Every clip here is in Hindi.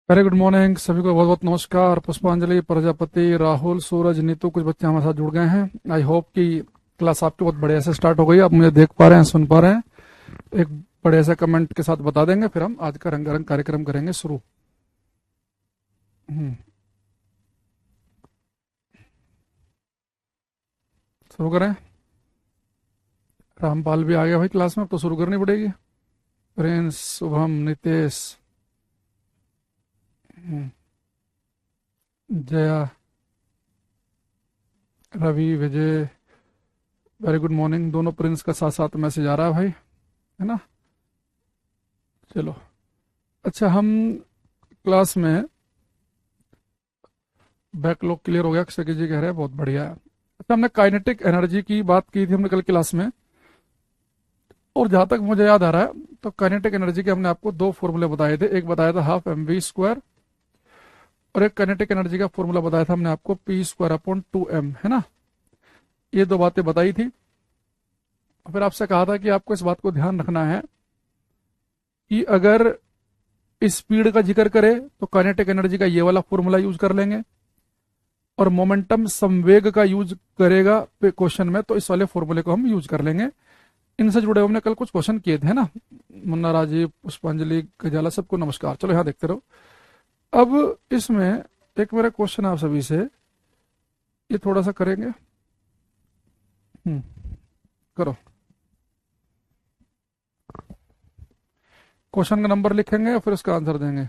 वेरी गुड मॉर्निंग सभी को बहुत बहुत नमस्कार। पुष्पांजलि, प्रजापति, राहुल, सूरज, नीतू, कुछ बच्चे हमारे साथ जुड़ गए हैं। आई होप कि क्लास आपकी बहुत बढ़िया से स्टार्ट हो गई। आप मुझे देख पा रहे हैं, सुन पा रहे हैं। एक बढ़िया से कमेंट के साथ बता देंगे, फिर हम आज का रंगारंग कार्यक्रम करेंगे शुरू। हम्म, शुरू करें। रामपाल भी आ गया भाई क्लास में, अब तो शुरू करनी पड़ेगी। प्रिंस, शुभम, नितेश, हम्म, जया, रवि, विजय, वेरी गुड मॉर्निंग। दोनों प्रिंस का साथ साथ मैसेज आ रहा है भाई, है ना। चलो, अच्छा, हम क्लास में बैकलॉग क्लियर हो गया, अक्षय जी कह रहे हैं बहुत बढ़िया है। अच्छा, हमने काइनेटिक एनर्जी की बात की थी हमने कल क्लास में, और जहां तक मुझे याद आ रहा है तो काइनेटिक एनर्जी के हमने आपको दो फॉर्मूले बताए थे। एक बताया था हाफ एम वी स्क्वायर, और एक काइनेटिक एनर्जी का फॉर्मूला बताया था हमने आपको पी स्क्वायर अपॉन 2m, है ना। ये दो बातें बताई थी। फिर आपसे कहा था कि आपको इस बात को ध्यान रखना है कि अगर स्पीड का जिक्र करे तो काइनेटिक एनर्जी का ये वाला फॉर्मूला यूज कर लेंगे, और मोमेंटम संवेग का यूज करेगा क्वेश्चन में तो इस वाले फॉर्मूले को हम यूज कर लेंगे। इनसे जुड़े हमने कल कुछ क्वेश्चन किए थे, है ना। मुन्ना, राजीव, पुष्पांजलि, गजाला, सबको नमस्कार। चलो यहाँ देखते रहो। अब इसमें एक मेरा क्वेश्चन आप सभी से, ये थोड़ा सा करेंगे। हम्म, करो। क्वेश्चन का नंबर लिखेंगे और फिर उसका आंसर देंगे।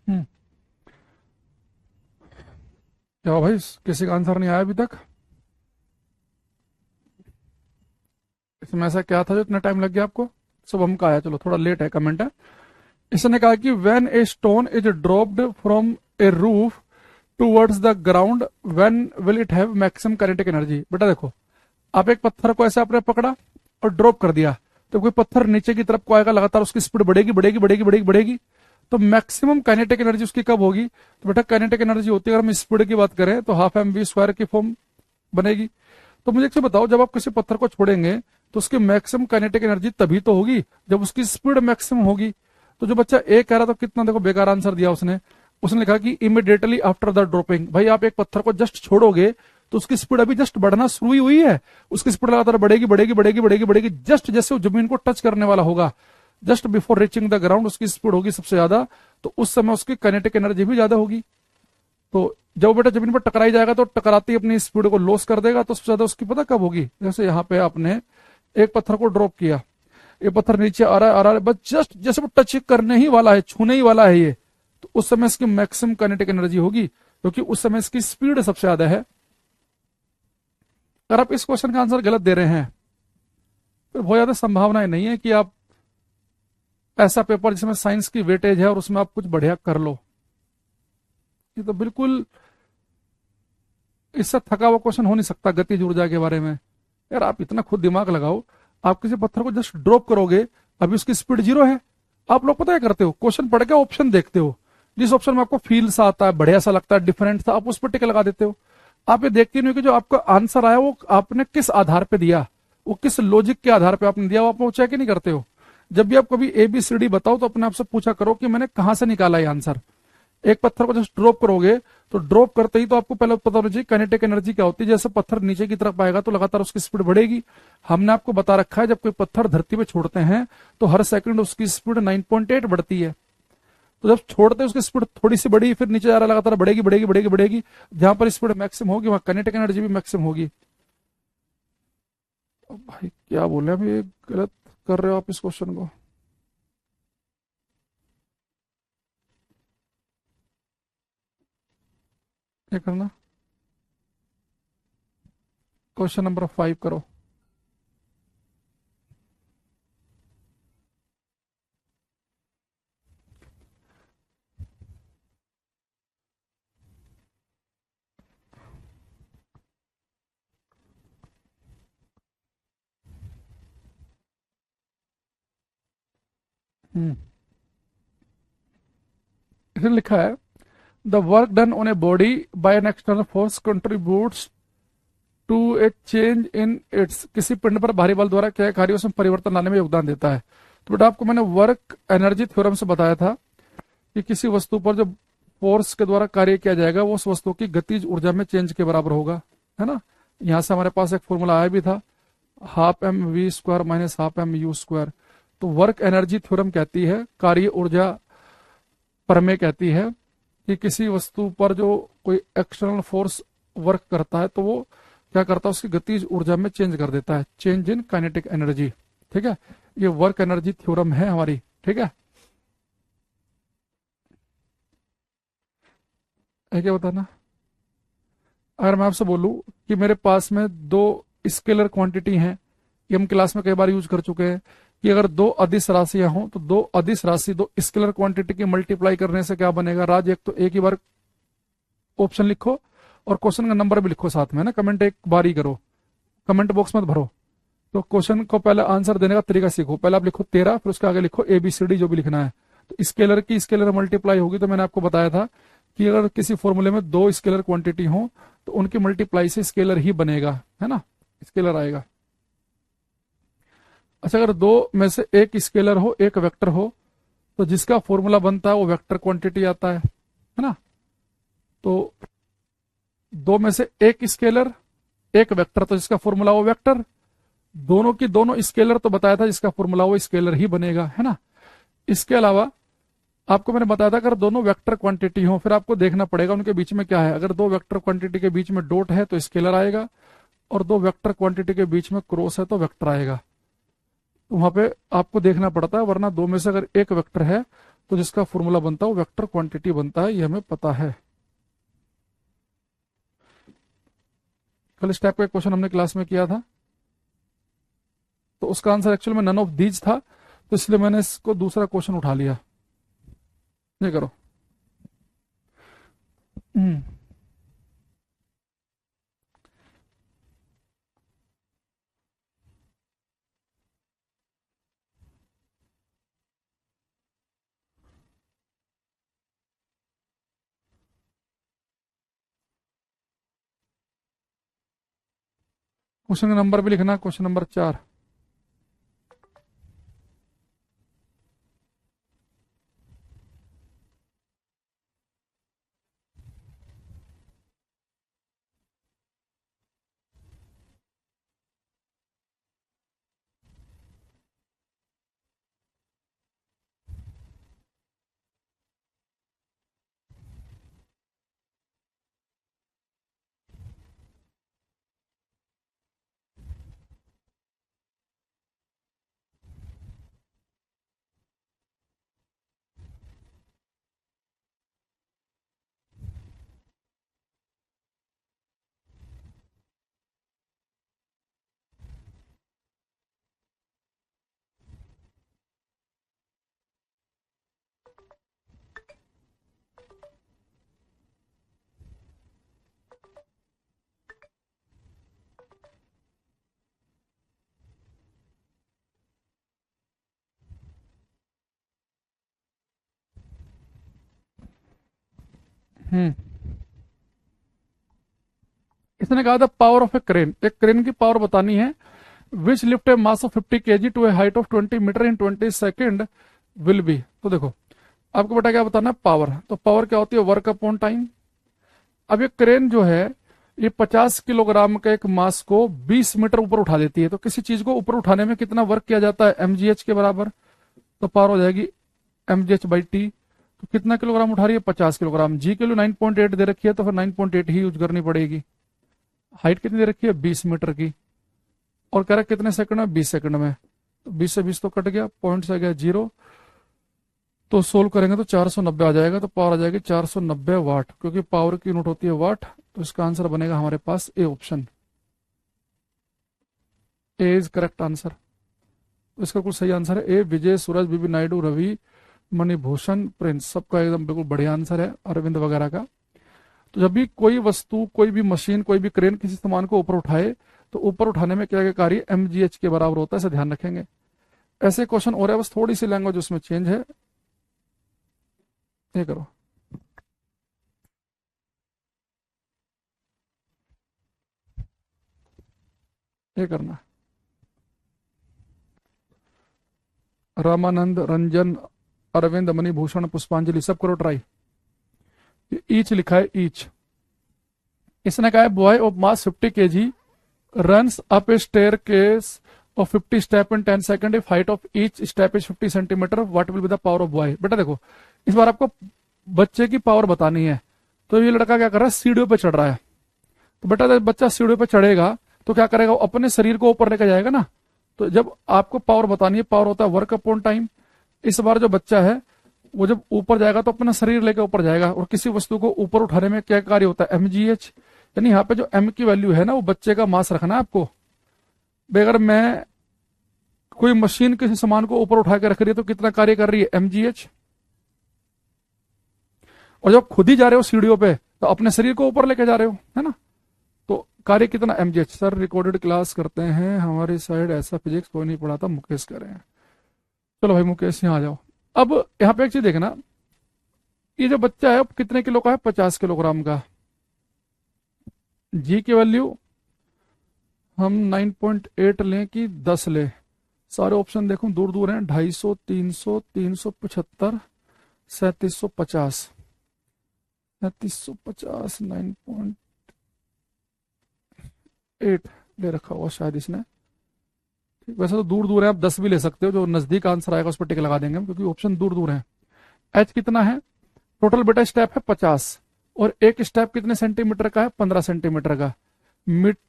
हम्म, क्या हुआ भाई, किसी का आंसर नहीं आया अभी तक? इसमें ऐसा क्या था जो इतना टाइम लग गया आपको? शुभम का आया, चलो थोड़ा लेट है कमेंट है। इसने कहा कि when a stone is dropped from A roof towards the ground, when will it have maximum kinetic energy. बेटा देखो, आप एक पत्थर को ऐसे आपने पकड़ा और ड्रॉप कर दिया, तो कोई पत्थर नीचे की तरफ को आएगा, लगातार उसकी स्पीड बढ़ेगी बढ़ेगी बढ़ेगी बढ़ेगी बढ़ेगी। तो मैक्सिमम काइनेटिक एनर्जी उसकी कब होगी? तो बेटा काइनेटिक एनर्जी होती है, अगर हम स्पीड की बात करें तो हाफ एम वी स्क्वायर की फॉर्म बनेगी। तो मुझे एक चीज बताओ, जब आप किसी पत्थर को छोड़ेंगे तो उसकी मैक्सिमम काइनेटिक एनर्जी तभी तो होगी जब उसकी स्पीड मैक्सिमम होगी। तो जो बच्चा ए कह रहा था, कितना देखो बेकार आंसर दिया उसने। उसने लिखा कि इमिडिएटली आफ्टर द ड्रॉपिंग। भाई आप एक पत्थर को जस्ट छोड़ोगे तो उसकी स्पीड अभी जस्ट बढ़ना शुरू ही हुई है, उसकी स्पीड लगातार बढ़ेगी बढ़ेगी बढ़ेगी बढ़ेगी बढ़ेगी। जस्ट जैसे वो जमीन को टच करने वाला होगा, just before reaching the ground उसकी स्पीड होगी सबसे ज्यादा, तो उस समय उसकी काइनेटिक एनर्जी भी ज्यादा होगी। तो जब बेटा जमीन पर टकराई जाएगा तो टकराती अपनी स्पीड को लॉस कर देगा, तो सबसे ज्यादा उसकी पता कब होगी? जैसे यहाँ पे आपने एक पत्थर को ड्रॉप किया, ये पत्थर नीचे आ रहा है आ रहा है, बस जस्ट जैसे वो टच करने ही वाला है, छूने ही वाला है ये, तो उस समय इसकी मैक्सिमम काइनेटिक एनर्जी होगी, क्योंकि उस समय इसकी स्पीड सबसे ज्यादा है। अगर आप इस क्वेश्चन का आंसर गलत दे रहे हैं तो बहुत ज्यादा संभावनाएं नहीं है कि आप ऐसा पेपर जिसमें साइंस की वेटेज है और उसमें आप कुछ बढ़िया कर लो। ये तो बिल्कुल इससे थका हुआ क्वेश्चन हो नहीं सकता गतिज ऊर्जा के बारे में। यार आप इतना खुद दिमाग लगाओ, आप किसी पत्थर को जस्ट ड्रॉप करोगे, अभी उसकी स्पीड जीरो है। आप लोग पता है करते हो, क्वेश्चन पढ़ के ऑप्शन देखते हो, जिस ऑप्शन में आपको फील सा आता है, बढ़िया सा लगता है, डिफरेंट सा, आप उस पर टिक लगा देते हो। आप ये देखते नहीं हो कि जो आपका आंसर आया वो आपने किस आधार पे दिया, वो किस लॉजिक के आधार पे आपने दिया, वो आप चेक ही नहीं करते हो। जब भी आप कभी ABCD बताओ तो अपने आप से पूछा करो कि मैंने कहां से निकाला ये आंसर। एक पत्थर को जस्ट ड्रॉप करोगे तो ड्रॉप करते ही तो आपको पहले पता होना चाहिए काइनेटिक एनर्जी क्या होती है। जैसे पत्थर नीचे की तरफ आएगा तो लगातार उसकी स्पीड बढ़ेगी। हमने आपको बता रखा है जब कोई पत्थर धरती पे छोड़ते हैं तो हर सेकंड उसकी स्पीड 9.8 बढ़ती है। तो जब छोड़ते हैं उसकी स्पीड थोड़ी सी बढ़ी, फिर नीचे जा रहा है, लगातार बढ़ेगी बढ़ेगी बढ़ेगी बढ़ेगी। जहां पर स्पीड मैक्सिमम होगी वहां काइनेटिक एनर्जी भी मैक्सिमम होगी। भाई क्या बोले, अभी गलत कर रहे हो आप इस क्वेश्चन को। क्या करना? क्वेश्चन नंबर 5 करो। हम्म, इसने लिखा है the work done on a body by an external force contributes to a change in its, किसी पिंड पर भारी बल द्वारा क्या कार्य उसमें परिवर्तन लाने में योगदान देता है। तो बेटा आपको मैंने वर्क एनर्जी थ्योरम से बताया था कि किसी वस्तु पर जब फोर्स के द्वारा कार्य किया जाएगा वो उस वस्तु की गतिज ऊर्जा में चेंज के बराबर होगा, है ना। यहां से हमारे पास एक फॉर्मूला आया भी था, half M V square minus half M U square. तो वर्क एनर्जी थ्योरम कहती है, कार्य ऊर्जा प्रमेय कहती है कि किसी वस्तु पर जो कोई एक्सटर्नल फोर्स वर्क करता है तो वो क्या करता है, उसकी गतिज ऊर्जा में चेंज कर देता है, चेंज इन काइनेटिक एनर्जी। ठीक है, ये वर्क एनर्जी थ्योरम है हमारी। ठीक है क्या बताना, अगर मैं आपसे बोलूं कि मेरे पास में दो स्केलर क्वांटिटी हैं, ये हम क्लास में कई बार यूज कर चुके हैं कि अगर दो अदिश राशियां हों तो दो अदिश राशि दो स्केलर क्वांटिटी की मल्टीप्लाई करने से क्या बनेगा राज, एक तो एक ही बार ऑप्शन लिखो और क्वेश्चन का नंबर भी लिखो साथ में ना, कमेंट एक बार ही करो, कमेंट बॉक्स मत भरो। तो क्वेश्चन को पहले आंसर देने का तरीका सीखो, पहले आप लिखो 13, फिर उसके आगे लिखो ABCD जो भी लिखना है। तो स्केलर की स्केलर मल्टीप्लाई होगी, तो मैंने आपको बताया था कि अगर किसी फॉर्मूले में दो स्केलर क्वांटिटी हो तो उनकी मल्टीप्लाई से स्केलर ही बनेगा, है ना, स्केलर आएगा। अच्छा, अगर दो में से एक स्केलर हो एक वेक्टर हो तो जिसका फॉर्मूला बनता है वो वेक्टर क्वांटिटी आता है ना। तो दो में से एक स्केलर एक वेक्टर, तो जिसका फॉर्मूला वो वेक्टर, दोनों की दोनों स्केलर तो बताया था जिसका फॉर्मूला वो स्केलर ही बनेगा, है ना। इसके अलावा आपको मैंने बताया था अगर दोनों वेक्टर क्वांटिटी हो फिर आपको देखना पड़ेगा उनके बीच में क्या है। अगर दो वेक्टर क्वांटिटी के बीच में डॉट है तो स्केलर आएगा, और दो वेक्टर क्वांटिटी के बीच में क्रॉस है तो वेक्टर आएगा। तो वहां पे आपको देखना पड़ता है, वरना दो में से अगर एक वेक्टर है तो जिसका फॉर्मूला बनता है वो वेक्टर क्वांटिटी बनता है, ये हमें पता है। कल इस टाइप का क्वेश्चन हमने क्लास में किया था, तो उसका आंसर एक्चुअल में नन ऑफ दीज था, तो इसलिए मैंने इसको दूसरा क्वेश्चन उठा लिया। ये करो। क्वेश्चन का नंबर भी लिखना, क्वेश्चन नंबर 4। हम्म इसने कहा था पावर ऑफ ए क्रेन, एक क्रेन की पावर बतानी है, which lift a mass of 50 kg to a height of 20 metre in 20 second will be. तो देखो आपको बेटा क्या बताना है, पावर। तो पावर क्या होती है, वर्क अपॉन टाइम। अब ये क्रेन जो है ये 50 किलोग्राम का एक मास को 20 मीटर ऊपर उठा देती है, तो किसी चीज को ऊपर उठाने में कितना वर्क किया जाता है, mgh के बराबर। तो पावर हो जाएगी mgh/t। तो कितना किलोग्राम उठा रही है, 50 किलोग्राम। जी के लिए 9.8 दे रखी है तो फिर 9.8 ही यूज करनी पड़ेगी। हाइट कितनी दे रखी है, 20 मीटर की, और कह रहा है कितने सेकंड में, 20 सेकंड में। तो 20 से 20 तो कट गया, पॉइंट से गया 0, तो सोल्व करेंगे तो 490 आ जाएगा। तो पावर आ जाएगी 490 वाट, क्योंकि पावर की यूनिट होती है वाट। तो इसका आंसर बनेगा हमारे पास A option, A is correct answer. तो इसका कुछ सही आंसर है ए। विजय, सूरज, बीबी नायडू, रवि, मणिभूषण, प्रिंस, सबका एकदम बिल्कुल बढ़िया आंसर है, अरविंद वगैरह का। तो जब भी कोई वस्तु, कोई भी मशीन, कोई भी क्रेन किसी सामान को ऊपर उठाए तो ऊपर उठाने में क्या क्या कार्य mgh के बराबर होता है, इसे ध्यान रखेंगे। ऐसे क्वेश्चन हो रहा है, बस थोड़ी सी लैंग्वेज उसमें चेंज है। ये करो, ये करना। रामानंद, रंजन, अरविंद, मणिभूषण, पुष्पांजलि, सब करो ट्राई। ईच लिखा है, ईच। इसने कहा है boy of mass 50 kg runs up a staircase of 50 step in 10 second if height of each step is 50 centimetre, what will be the power of boy. बेटा देखो, इस बार आपको बच्चे की पावर बतानी है। तो ये लड़का क्या कर रहा है, सीढ़ियों पे चढ़ रहा है। तो बेटा जब बच्चा सीढ़ियों पे चढ़ेगा तो क्या करेगा, वो अपने शरीर को ऊपर लेकर जाएगा ना। तो जब आपको पावर बतानी है, पावर होता है वर्क अपॉन टाइम। इस बार जो बच्चा है वो जब ऊपर जाएगा तो अपना शरीर लेकर ऊपर जाएगा, और किसी वस्तु को ऊपर उठाने में क्या कार्य होता है, mgh। यानी यहाँ पे जो m की वैल्यू है ना, वो बच्चे का मास रखना है आपको। अगर मैं कोई मशीन किसी सामान को ऊपर उठा के रख रही है तो कितना कार्य कर रही है, mgh। और जब खुद ही जा रहे हो सीढ़ियों पे तो अपने शरीर को ऊपर लेके जा रहे हो, है ना। तो कार्य कितना, mgh। सर रिकॉर्डेड क्लास करते हैं, हमारी साइड ऐसा फिजिक्स कोई नहीं पढ़ाता, मुकेश कर रहे हैं। चलो भाई मुकेश यहाँ आ जाओ। अब यहाँ पे एक चीज देखना, ये जो बच्चा है कितने किलो का है, 50 किलोग्राम का। जी की वैल्यू हम 9.8 लें कि 10 लें, सारे ऑप्शन देखो दूर दूर हैं। 250, 300, 375, 3750, 3750, 9.8 ले रखा हुआ शायद इसने। वैसे तो दूर दूर है, आप 10 भी ले सकते हो, जो नजदीक आंसर आएगा उस पर टिक लगा देंगे हम, क्योंकि ऑप्शन दूर दूर है। एच कितना है, टोटल बेटा स्टेप है 50, और एक स्टेप कितने सेंटीमीटर का है, 15 सेंटीमीटर का।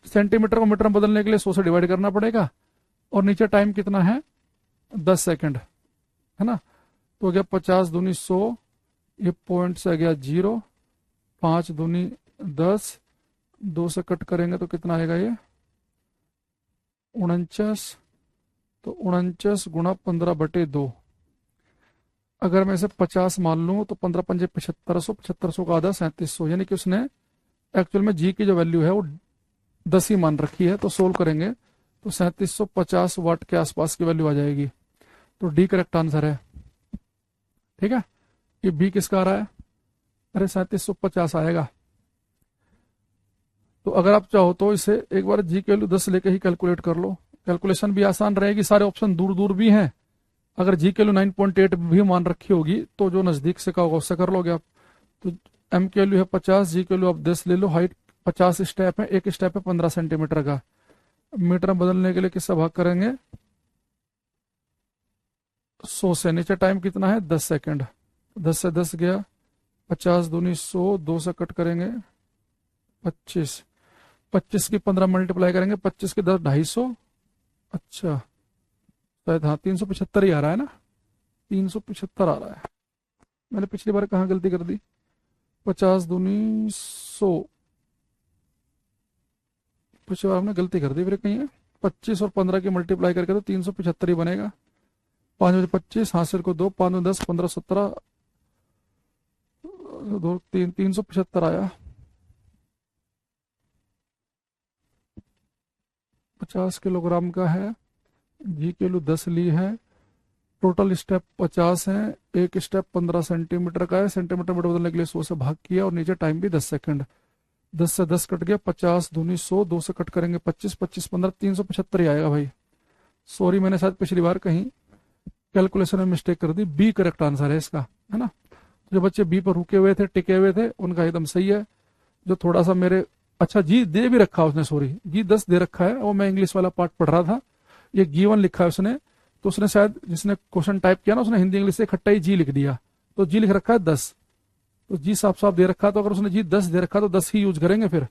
सेंटीमीटर को मीटर में बदलने के लिए 100 से डिवाइड करना पड़ेगा, और नीचे टाइम कितना है, 10 सेकंड, है ना। तो हो गया 50 दूनी 100, ये पॉइंट से आ गया 0, 5 दूनी 10, 2 से कट करेंगे तो कितना आएगा ये 49। तो 49 गुणा 15/2। अगर मैं इसे 50 मान लूं तो 15 पंजे 7500, 7500 का आधा 3700, यानी कि उसने एक्चुअल में जी की जो वैल्यू है वो 10 ही मान रखी है। तो सोल्व करेंगे तो 3750 वाट के आसपास की वैल्यू आ जाएगी। तो डी करेक्ट आंसर है, ठीक है। ये बी किसका आ रहा है, अरे 3750 आएगा। तो अगर आप चाहो तो इसे एक बार जी की वैल्यू 10 लेके ही कैलकुलेट कर लो, कैलकुलेशन भी आसान रहेगी, सारे ऑप्शन दूर दूर भी हैं। अगर जी के वैल्यू 9.8 भी मान रखी होगी तो जो नजदीक से का होगा उससे कर लोगे आप। तो एम की वैल्यू है 50, जी की वैल्यू आप 10 ले लो, हाइट 50 स्टेप है, एक स्टेप है 15 सेंटीमीटर का। मीटर में बदलने के लिए किससे भाग करेंगे, 100 से। नीचे टाइम कितना है, 10 सेकंड। 10 से 10 गया, 50 दूनी 100, 2 से कट करेंगे 25, 25 की 15 मल्टीप्लाई करेंगे, 25 की 10, 250। अच्छा शायद हाँ 375 ही आ रहा है ना, 375 आ रहा है। मैंने पिछली बार कहाँ गलती कर दी, 50 दूनी 100, पिछली बार हमने गलती कर दी फिर कहीं है। 25 और 15 की मल्टीप्लाई करके तो 375 ही बनेगा। 5 बजे 25, हासिल को 2, 5 में 10, 15, 17, 2, 3, 375 आया। 50 किलोग्राम का है, जी के वैल्यू 10 ली है, टोटल स्टेप 50 है, एक स्टेप 15 सेंटीमीटर का है, सेंटीमीटर में बदलने के लिए 100 से भाग किया, और नीचे टाइम भी 10 सेकंड। 10 से 10 कट गया, 50 दूनी 100, 2 से कट करेंगे 25, 25 15, 375 ही आएगा भाई। सॉरी मैंने शायद पिछली बार कहीं कैलकुलेशन में मिस्टेक कर दी। बी करेक्ट आंसर है इसका, है ना। जो बच्चे बी पर रुके हुए थे, टिके हुए थे, उनका एकदम सही है। जो थोड़ा सा मेरे, अच्छा जी दे भी रखा उसने, सॉरी जी 10 दे रखा है, वो मैं इंग्लिश वाला पार्ट पढ़ रहा था, ये गिवन लिखा है उसने। तो उसने शायद जिसने क्वेश्चन टाइप किया ना, उसने हिंदी इंग्लिश से इकट्ठा ही जी लिख दिया, तो जी लिख रखा है 10। तो जी साफ साफ दे रखा है, तो अगर उसने जी 10 दे रखा तो 10 ही यूज करेंगे फिर।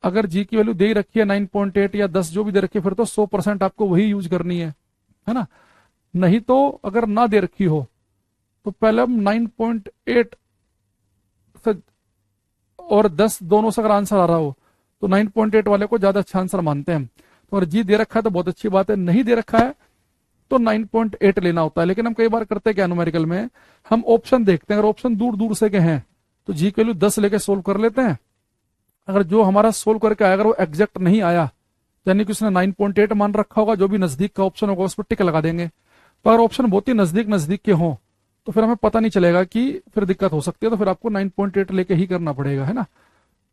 अगर जी की वैल्यू दे ही रखी है 9.8 या 10 जो भी दे रखी है, फिर तो 100% आपको वही यूज करनी है ना। नहीं तो अगर ना दे रखी हो तो पहले हम 9.8 से और 10 दोनों से अगर आंसर आ रहा हो तो 9.8 वाले को ज्यादा अच्छा आंसर मानते हैं हम। तो अगर जी दे रखा है तो बहुत अच्छी बात है, नहीं दे रखा है तो 9.8 लेना होता है। लेकिन हम कई बार करते हैं क्या, न्यूमेरिकल में हम ऑप्शन देखते हैं, अगर ऑप्शन दूर दूर से के हैं तो जी के वैल्यू 10 लेके सोल्व कर लेते हैं। अगर जो हमारा सोल्व करके आया अगर वो एग्जैक्ट नहीं आया, यानी कि उसने 9.8 मान रखा होगा, जो भी नजदीक का ऑप्शन होगा उस पर टिक लगा देंगे। पर अगर ऑप्शन बहुत ही नजदीक नजदीक के हों तो फिर हमें पता नहीं चलेगा, कि फिर दिक्कत हो सकती है, तो फिर आपको 9.8 लेके ही करना पड़ेगा, है ना।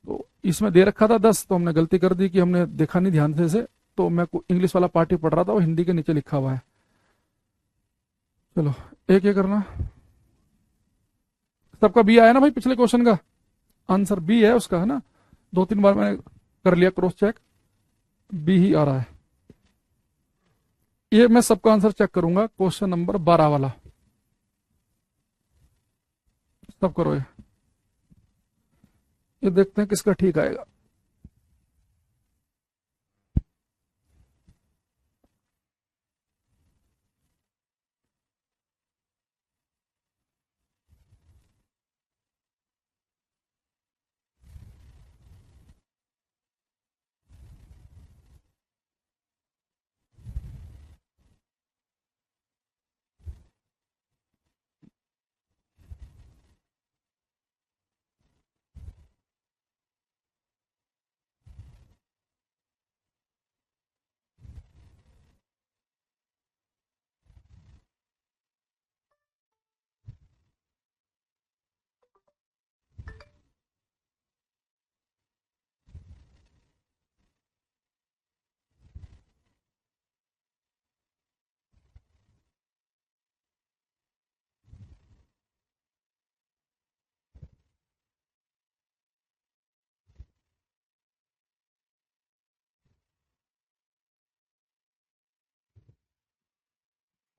तो इसमें दे रखा था 10, तो हमने गलती कर दी कि हमने देखा नहीं ध्यान से इसे। तो मैं इंग्लिश वाला पार्ट ही पढ़ रहा था, वो हिंदी के नीचे लिखा हुआ है। चलो एक ये करना। सबका बी आया ना भाई, पिछले क्वेश्चन का आंसर बी है उसका, है ना। 2-3 बार मैंने कर लिया क्रॉस चेक, बी ही आ रहा है। ये मैं सबका आंसर चेक करूंगा, क्वेश्चन नंबर 12 वाला। सब करो ये देखते हैं किसका ठीक आएगा।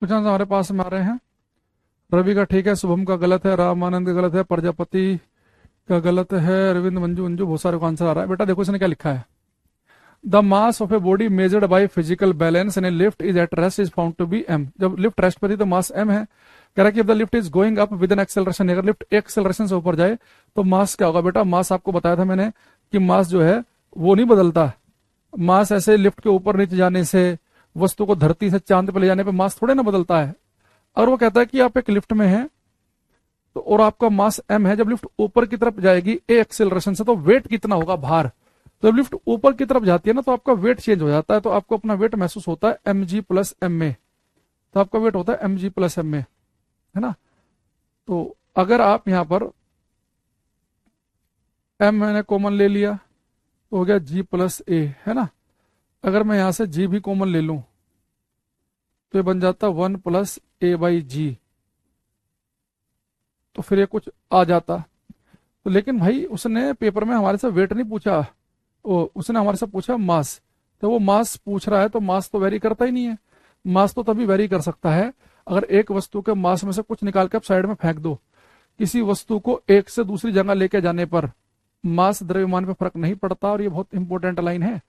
कुछ आंसर हमारे पास में आ रहे हैं। रवि का ठीक है, शुभम का गलत है, रामानंद का गलत है, प्रजापति का गलत है, अरविंद, मंजू मंजू बहुत सारे का आंसर आ रहा है। बेटा देखो इसने क्या लिखा है, the mass of a body measured by physical balance in a lift is at rest is found to be M. जब लिफ्ट रेस्ट पर थी तो मास एम है। कह रहा है कि the lift is going up with an acceleration, अगर लिफ्ट एक्सेलरेशन से ऊपर जाए तो मास क्या होगा। बेटा मास आपको बताया था मैंने कि मास जो है वो नहीं बदलता। मास ऐसे लिफ्ट के ऊपर नीचे जाने से, वस्तु को धरती से चांद पर ले जाने पर मास थोड़े ना बदलता है। अगर वो कहता है कि आप एक लिफ्ट में हैं तो और आपका मास एम है, जब लिफ्ट ऊपर की तरफ जाएगी ए एक्सेलरेशन से, तो वेट कितना होगा भार। तो जब लिफ्ट ऊपर की तरफ जाती है ना तो आपका वेट चेंज हो जाता है, तो आपको अपना वेट महसूस होता है एम जी प्लस एम में। तो आपका वेट होता है एम जी प्लस एम में, है ना। तो अगर आप यहां पर एम मैंने कॉमन ले लिया तो हो गया जी प्लस ए, है ना। अगर मैं यहां से जी भी कॉमन ले लूं तो ये बन जाता 1 + a/g, तो फिर ये कुछ आ जाता। तो लेकिन भाई उसने पेपर में हमारे से वेट नहीं पूछा, उसने हमारे से पूछा मास। तो वो मास पूछ रहा है तो मास तो वेरी करता ही नहीं है। मास तो तभी वेरी कर सकता है अगर एक वस्तु के मास में से कुछ निकाल के आप साइड में फेंक दो। किसी वस्तु को एक से दूसरी जगह लेके जाने पर मास द्रव्यमान पे फर्क नहीं पड़ता, और ये बहुत इंपॉर्टेंट लाइन है।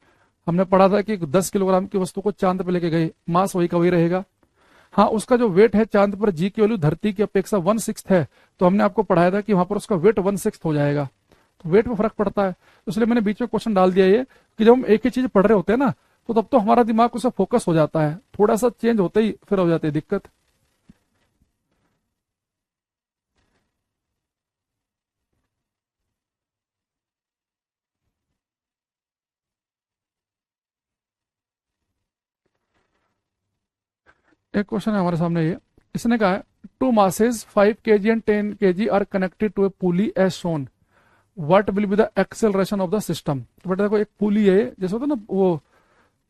हमने पढ़ा था कि 10 किलोग्राम की वस्तु को चांद पे लेके गए, मास वही का वही रहेगा। हाँ, उसका जो वेट है चांद पर, जी की वैल्यू धरती की अपेक्षा 1/6 है, तो हमने आपको पढ़ाया था कि वहां पर उसका वेट 1/6 हो जाएगा। तो वेट में फर्क पड़ता है, तो इसलिए मैंने बीच में क्वेश्चन डाल दिया ये कि जब हम एक ही चीज पढ़ रहे होते हैं ना तो तब तो हमारा दिमाग उसे फोकस हो जाता है, थोड़ा सा चेंज होते ही फिर हो जाती है दिक्कत। एक क्वेश्चन है हमारे सामने ये, इसने कहा है two masses 5 kg and 10 kg are connected to a pulley as shown, what will be the acceleration of the system. तो बेटा देखो एक पुली है, जैसे होता है ना वो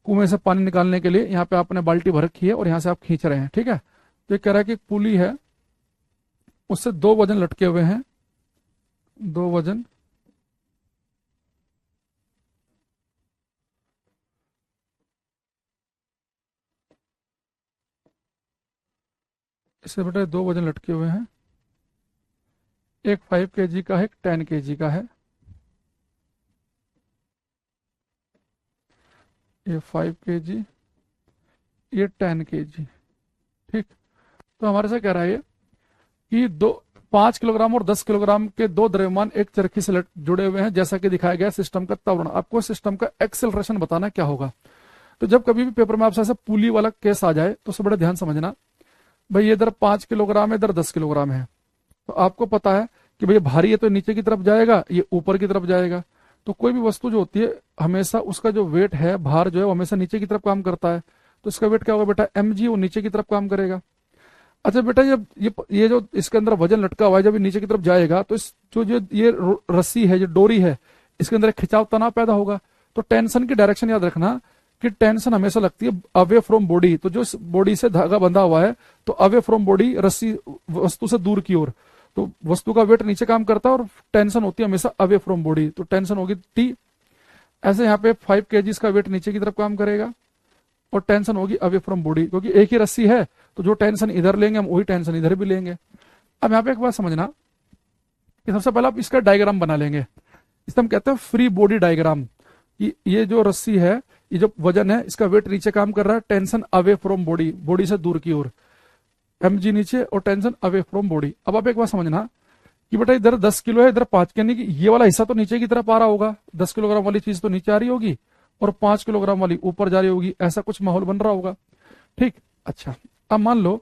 कुएं से पानी निकालने के लिए, यहाँ पे आपने बाल्टी भर रखी है और यहाँ से आप खींच रहे हैं, ठीक है। तो ये कह रहा है कि एक पुली है, उससे 2 वजन लटके हुए हैं, 2 वजन। इससे बेटा 2 वजन लटके हुए हैं, एक 5 kg का है, एक 10 kg का है। ये 5 kg, ये 10 kg, ठीक। तो हमारे से कह रहा है ये कि 5 किलोग्राम और 10 किलोग्राम के दो द्रव्यमान एक चरखी से जुड़े हुए हैं, जैसा कि दिखाया गया सिस्टम का त्वरण। आपको सिस्टम का एक्सेलरेशन बताना क्या होगा। तो जब कभी भी पेपर में आपसे ऐसा पुली वाला केस आ जाए तो बड़ा ध्यान समझना, भाई ये इधर 5 किलोग्राम है, इधर 10 किलोग्राम है, तो आपको पता है कि भाई भारी है तो नीचे की तरफ जाएगा, ये ऊपर की तरफ जाएगा। तो कोई भी वस्तु जो होती है हमेशा उसका जो वेट है, भार जो है वो हमेशा नीचे की तरफ काम करता है। तो इसका वेट क्या होगा बेटा, एम जी, वो नीचे की तरफ काम करेगा। अच्छा बेटा, ये जो इसके अंदर वजन लटका हुआ है, जब ये नीचे की तरफ जाएगा तो इस जो ये रस्सी है, जो डोरी है, इसके अंदर एक खिंचाव तनाव पैदा होगा। तो टेंशन की डायरेक्शन याद रखना कि टेंशन हमेशा लगती है अवे फ्रॉम बॉडी। तो जो बॉडी से धागा बंधा हुआ है, तो अवे फ्रॉम बॉडी, रस्सी वस्तु से दूर की ओर। तो वस्तु का वेट नीचे काम करता है और टेंशन होती है हमेशा अवे फ्रॉम बॉडी, तो टेंशन होगी टी। ऐसे यहाँ पे 5 kg का वेट नीचे की तरफ काम करेगा और टेंशन होगी अवे फ्रॉम बॉडी, क्योंकि एक ही रस्सी है, तो जो टेंशन इधर लेंगे हम वही टेंशन इधर भी लेंगे। अब यहाँ पे एक बात समझना कि सबसे पहले आप इसका डायग्राम बना लेंगे। इसे हम कहते हैं फ्री बॉडी डायग्राम। ये जो रस्सी है, ये जो वजन है, इसका वेट नीचे काम कर रहा है, tension away from body, body से दूर की ओर, mg नीचे और टेंशन अवे फ्रॉम बॉडी। अब आप एक बात समझना कि बेटा इधर 10 किलो है, इधर 5, यानी कि ये वाला हिस्सा तो नीचे की तरफ आ रहा होगा, 10 किलोग्राम वाली चीज तो नीचे आ रही होगी और 5 किलोग्राम वाली ऊपर जा रही होगी, ऐसा कुछ माहौल बन रहा होगा। ठीक। अच्छा, अब मान लो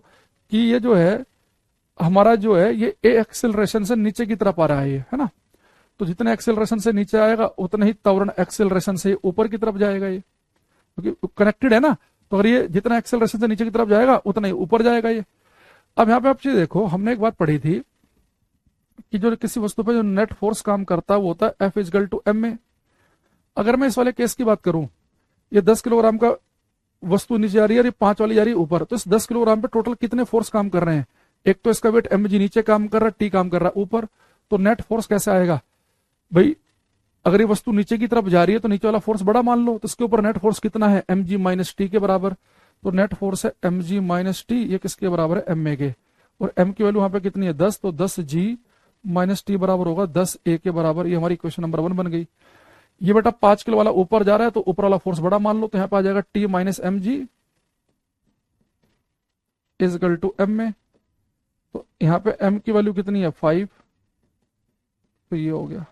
कि ये जो है हमारा जो है ये ए एक्सेलरेशन से नीचे की तरफ आ रहा है, ये है ना। तो जितने एक्सेलरेशन से नीचे आएगा उतने ही त्वरण एक्सेलरेशन से ऊपर की तरफ जाएगा, ये क्योंकि कनेक्टेड है ना। तो अगर ये जितना एक्सेलरेशन से नीचे की तरफ जाएगा उतना ही ऊपर जाएगा ये। अब यहाँ पे आप चीज देखो, हमने एक बात पढ़ी थी कि जो किसी वस्तु पे जो नेट फोर्स काम करता है वो होता है F equal to M A. अगर मैं इस वाले केस की बात करूं, ये 10 किलोग्राम का वस्तु नीचे आ रही है और ये 5 वाली जा रही है ऊपर, तो इस 10 किलोग्राम पे टोटल कितने फोर्स काम कर रहे हैं? एक तो इसका वेट mg नीचे काम कर रहा है, टी काम कर रहा है ऊपर। तो नेट फोर्स कैसे आएगा भाई? अगर ये वस्तु नीचे की तरफ जा रही है तो नीचे वाला फोर्स बड़ा मान लो, तो इसके ऊपर नेट फोर्स कितना है? mg माइनस टी के बराबर। तो नेट फोर्स है mg माइनस टी, ये किसके बराबर है? ma के। और m की वैल्यू यहाँ पे कितनी है? 10। तो 10g माइनस टी बराबर होगा 10a के बराबर। ये हमारी क्वेश्चन नंबर 1 बन गई। ये बेटा 5 किलो वाला ऊपर जा रहा है तो ऊपर वाला फोर्स बड़ा मान लो, तो यहाँ पे आ जाएगा T minus M G equal to M में। तो यहाँ पे m की वैल्यू कितनी है? 5। तो ये हो गया।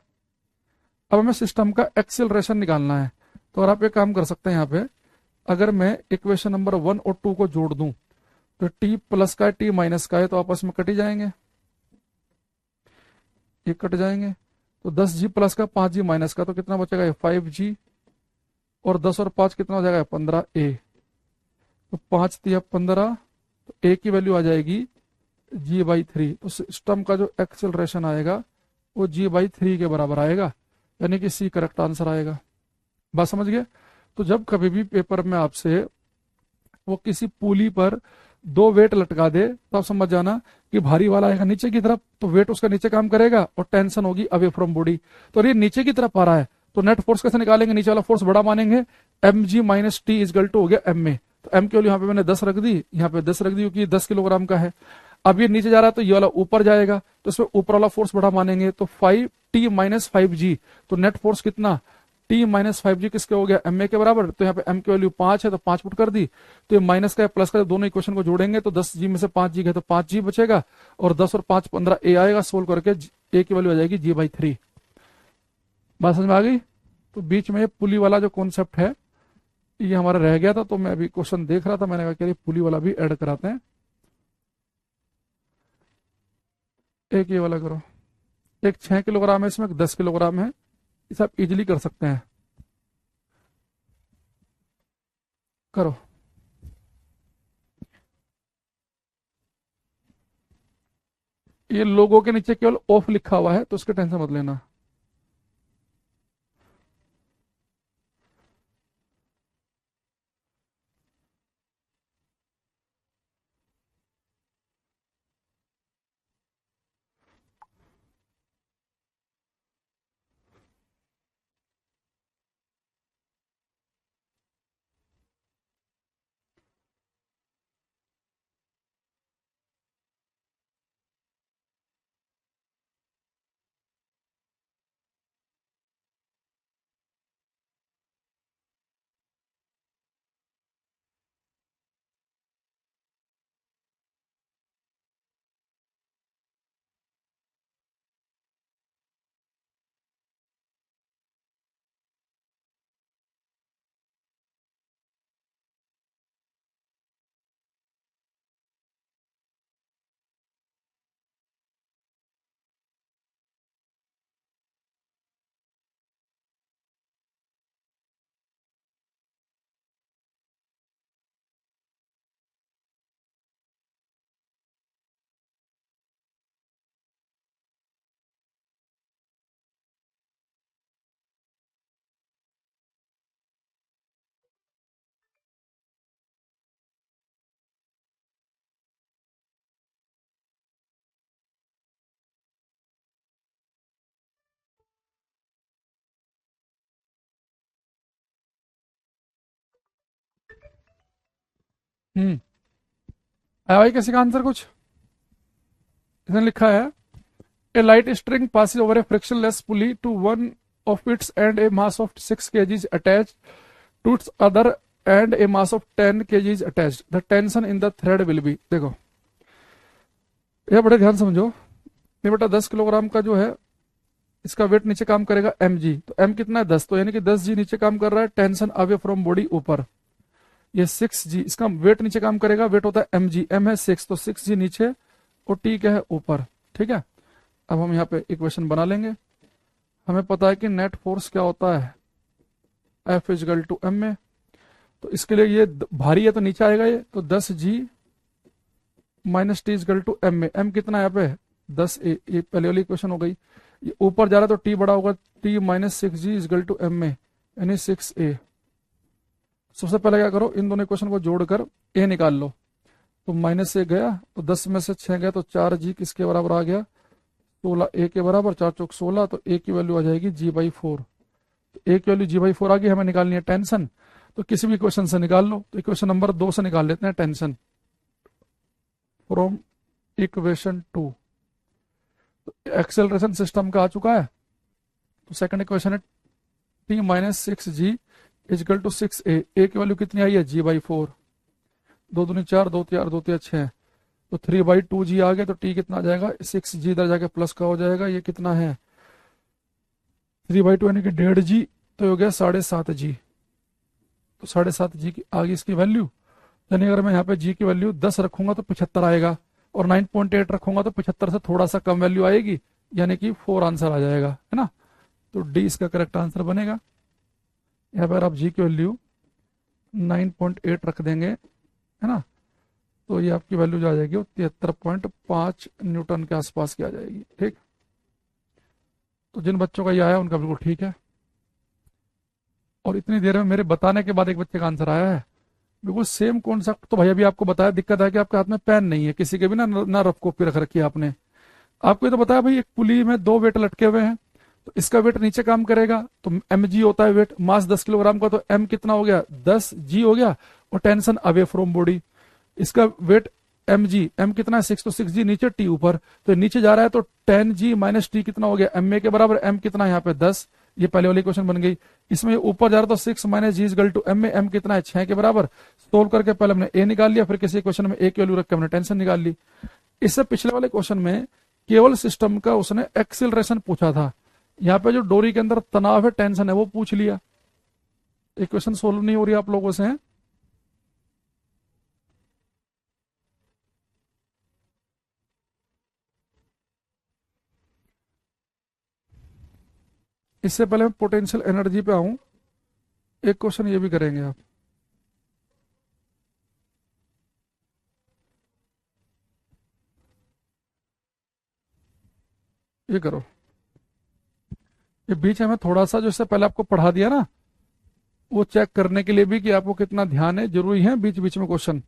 अब हमें सिस्टम का एक्सेलरेशन निकालना है। तो अगर आप एक काम कर सकते हैं, यहाँ पे अगर मैं इक्वेशन नंबर 1 और 2 को जोड़ दूं, तो t प्लस का है, t माइनस का है, तो आपस में कट ही जाएंगे, ये कट जाएंगे। तो 10g प्लस का 5g माइनस का, तो कितना बचेगा? ये 5g। और 10 और 5 कितना हो जाएगा? 15a। तो 5 तिया 15, तो a की वैल्यू आ जाएगी g/3। तो सिस्टम का जो एक्सेलरेशन आएगा वो g/3 के बराबर आएगा, यानी कि सी करेक्ट आंसर आएगा। बात समझ गए? तो जब कभी भी पेपर में आपसे वो किसी पुली पर 2 वेट लटका दे, तो आप समझ जाना कि भारी वाला आएगा नीचे की तरफ, तो वेट उसका नीचे काम करेगा और टेंशन होगी अवे फ्रॉम बॉडी। तो ये नीचे की तरफ आ रहा है, तो नेट फोर्स कैसे निकालेंगे? नीचे वाला फोर्स बड़ा मानेंगे, mg minus T equal to हो गया m में। तो m की वैल्यू यहाँ पे मैंने 10 रख दी, यहाँ पे 10 रख दी क्योंकि 10 किलोग्राम का है। अब ये नीचे जा रहा है तो ये वाला ऊपर जाएगा, तो इसमें ऊपर वाला फोर्स बड़ा मानेंगे, तो 5t माइनस 5g। तो नेट फोर्स कितना? t माइनस 5g किसके हो गया? ma के बराबर। तो यहाँ पे m की वैल्यू 5 है, तो 5 पुट कर दी। तो ये माइनस का प्लस का दोनों इक्वेशन को जोड़ेंगे तो 10g में से 5g गए तो 5g बचेगा, और 10 और 5 15a आएगा, सोल्व करके a की वैल्यू आ जाएगी g/3। बात समझ में आ गई? तो बीच में ये पुली वाला जो कॉन्सेप्ट है ये हमारा रह गया था, तो मैं अभी क्वेश्चन देख रहा था, मैंने कहा कि पुली वाला भी ऐड कराते हैं। एक ये वाला करो, एक 6 किलोग्राम है, इसमें एक 10 किलोग्राम है, इसे आप इजिली कर सकते हैं। करो। ये लोगों के नीचे केवल ऑफ लिखा हुआ है, तो उसके टेंशन मत लेना। हम्म। आया भाई किसी का आंसर कुछ? इसने लिखा है a light string passes over a frictionless pulley to one of its and a mass of 6 kg attached to its other and a mass of 10 kg attached. The tension in the thread will be, देखो ये बड़े ध्यान समझो। ये बेटा 10 किलोग्राम का जो है इसका वेट नीचे काम करेगा mg, तो m कितना है 10, तो यानी कि 10g नीचे काम कर रहा है, टेंशन अवे फ्रॉम बॉडी ऊपर। ये 6g इसका वेट नीचे काम करेगा, वेट होता है mg, m है 6 तो 6g नीचे और t क्या है ऊपर। ठीक है, अब हम यहाँ पे इक्वेशन बना लेंगे। हमें पता है कि नेट फोर्स क्या होता है, F इजगल टू एम में। तो इसके लिए ये भारी है तो नीचे आएगा ये, तो 10g minus T equal to M में। m कितना है यहाँ पे 10a, ये पहले वाली इक्वेशन हो गई। ये ऊपर जा रहा है तो t बड़ा होगा, t minus 6g equal to M में, यानी 6a। सबसे पहले क्या करो, इन दोनों इक्वेशन को जोड़कर a निकाल लो। तो माइनस से गया तो 10 में से 6 गया तो 4g किसके बराबर आ गया, 16 a के बराबर, 4 चौक 16, तो a की वैल्यू आ जाएगी g/4। तो a की वैल्यू g/4 आ गई, हमें निकालनी है टेंशन। तो किसी भी इक्वेशन से निकाल लो, तो इक्वेशन नंबर 2 से निकाल लेते हैं टेंशन फ्रॉम इक्वेशन 2। तो एक्सेलरेशन सिस्टम का आ चुका है, तो सेकंड इक्वेशन है t minus 6g equal to 6a। a की वैल्यू कितनी आई है g/4, 2 दूनी 4, 2 4 2 3 6, तो 3/2g आ गया, तो t कितना आ जाएगा 6g, इधर जाके प्लस का हो जाएगा, ये कितना है 3/2 यानी कि 1.5g, तो हो गया 7.5g। तो 7.5g की आ गई इसकी वैल्यू। यानी अगर मैं यहाँ पे g की वैल्यू 10 रखूंगा तो 75 आएगा, और 9.8 रखूंगा तो 75 से थोड़ा सा कम वैल्यू आएगी, यानी कि 4 आंसर आ जाएगा, है ना। तो डी इसका करेक्ट आंसर बनेगा। यहाँ पर आप g की वैल्यू 9.8 रख देंगे, है ना, तो ये आपकी वैल्यू जो आ जाएगी वो 73.5 न्यूटन के आसपास की आ जाएगी। ठीक, तो जिन बच्चों का ये आया उनका बिल्कुल ठीक है। और इतनी देर में मेरे बताने के बाद एक बच्चे का आंसर आया है बिल्कुल सेम कॉन्सेप्ट। तो भाई अभी आपको बताया, दिक्कत है कि आपके हाथ में पेन नहीं है, किसी के भी ना रफ कॉपी रख रखी है आपने। आपको ये तो बताया भाई, एक पुली में 2 वेट लटके हुए हैं, तो इसका वेट नीचे काम करेगा, तो mg होता है वेट, मास 10 किलोग्राम का, तो m कितना हो गया 10g हो गया, और टेंशन अवे फ्रॉम बॉडी। इसका वेट mg, m कितना है 6, तो 6g नीचे, t ऊपर, तो नीचे जा रहा है, तो 10g माइनस t कितना हो गया ma के बराबर, m कितना है यहाँ पे 10, ये पहले वाली क्वेश्चन बन गई। इसमें ऊपर जा रहा तो 6 minus G equal to M में, m कितना है 6 के बराबर। सोल्व करके पहले हमने a निकाल लिया, फिर किसी क्वेश्चन में a की वैल्यू रख के हमने टेंशन निकाल ली। इससे पिछले वाले क्वेश्चन में केवल सिस्टम का उसने एक्सिलरेशन पूछा था, यहाँ पे जो डोरी के अंदर तनाव है, टेंशन है, वो पूछ लिया। इक्वेशन सोल्व नहीं हो रही आप लोगों से, इससे पहले मैं पोटेंशियल एनर्जी पे आऊं, एक क्वेश्चन ये भी करेंगे आप। ये करो, ये बीच में थोड़ा सा जो इससे पहले आपको पढ़ा दिया ना, वो चेक करने के लिए भी कि आपको कितना ध्यान है, जरूरी है बीच बीच में क्वेश्चन।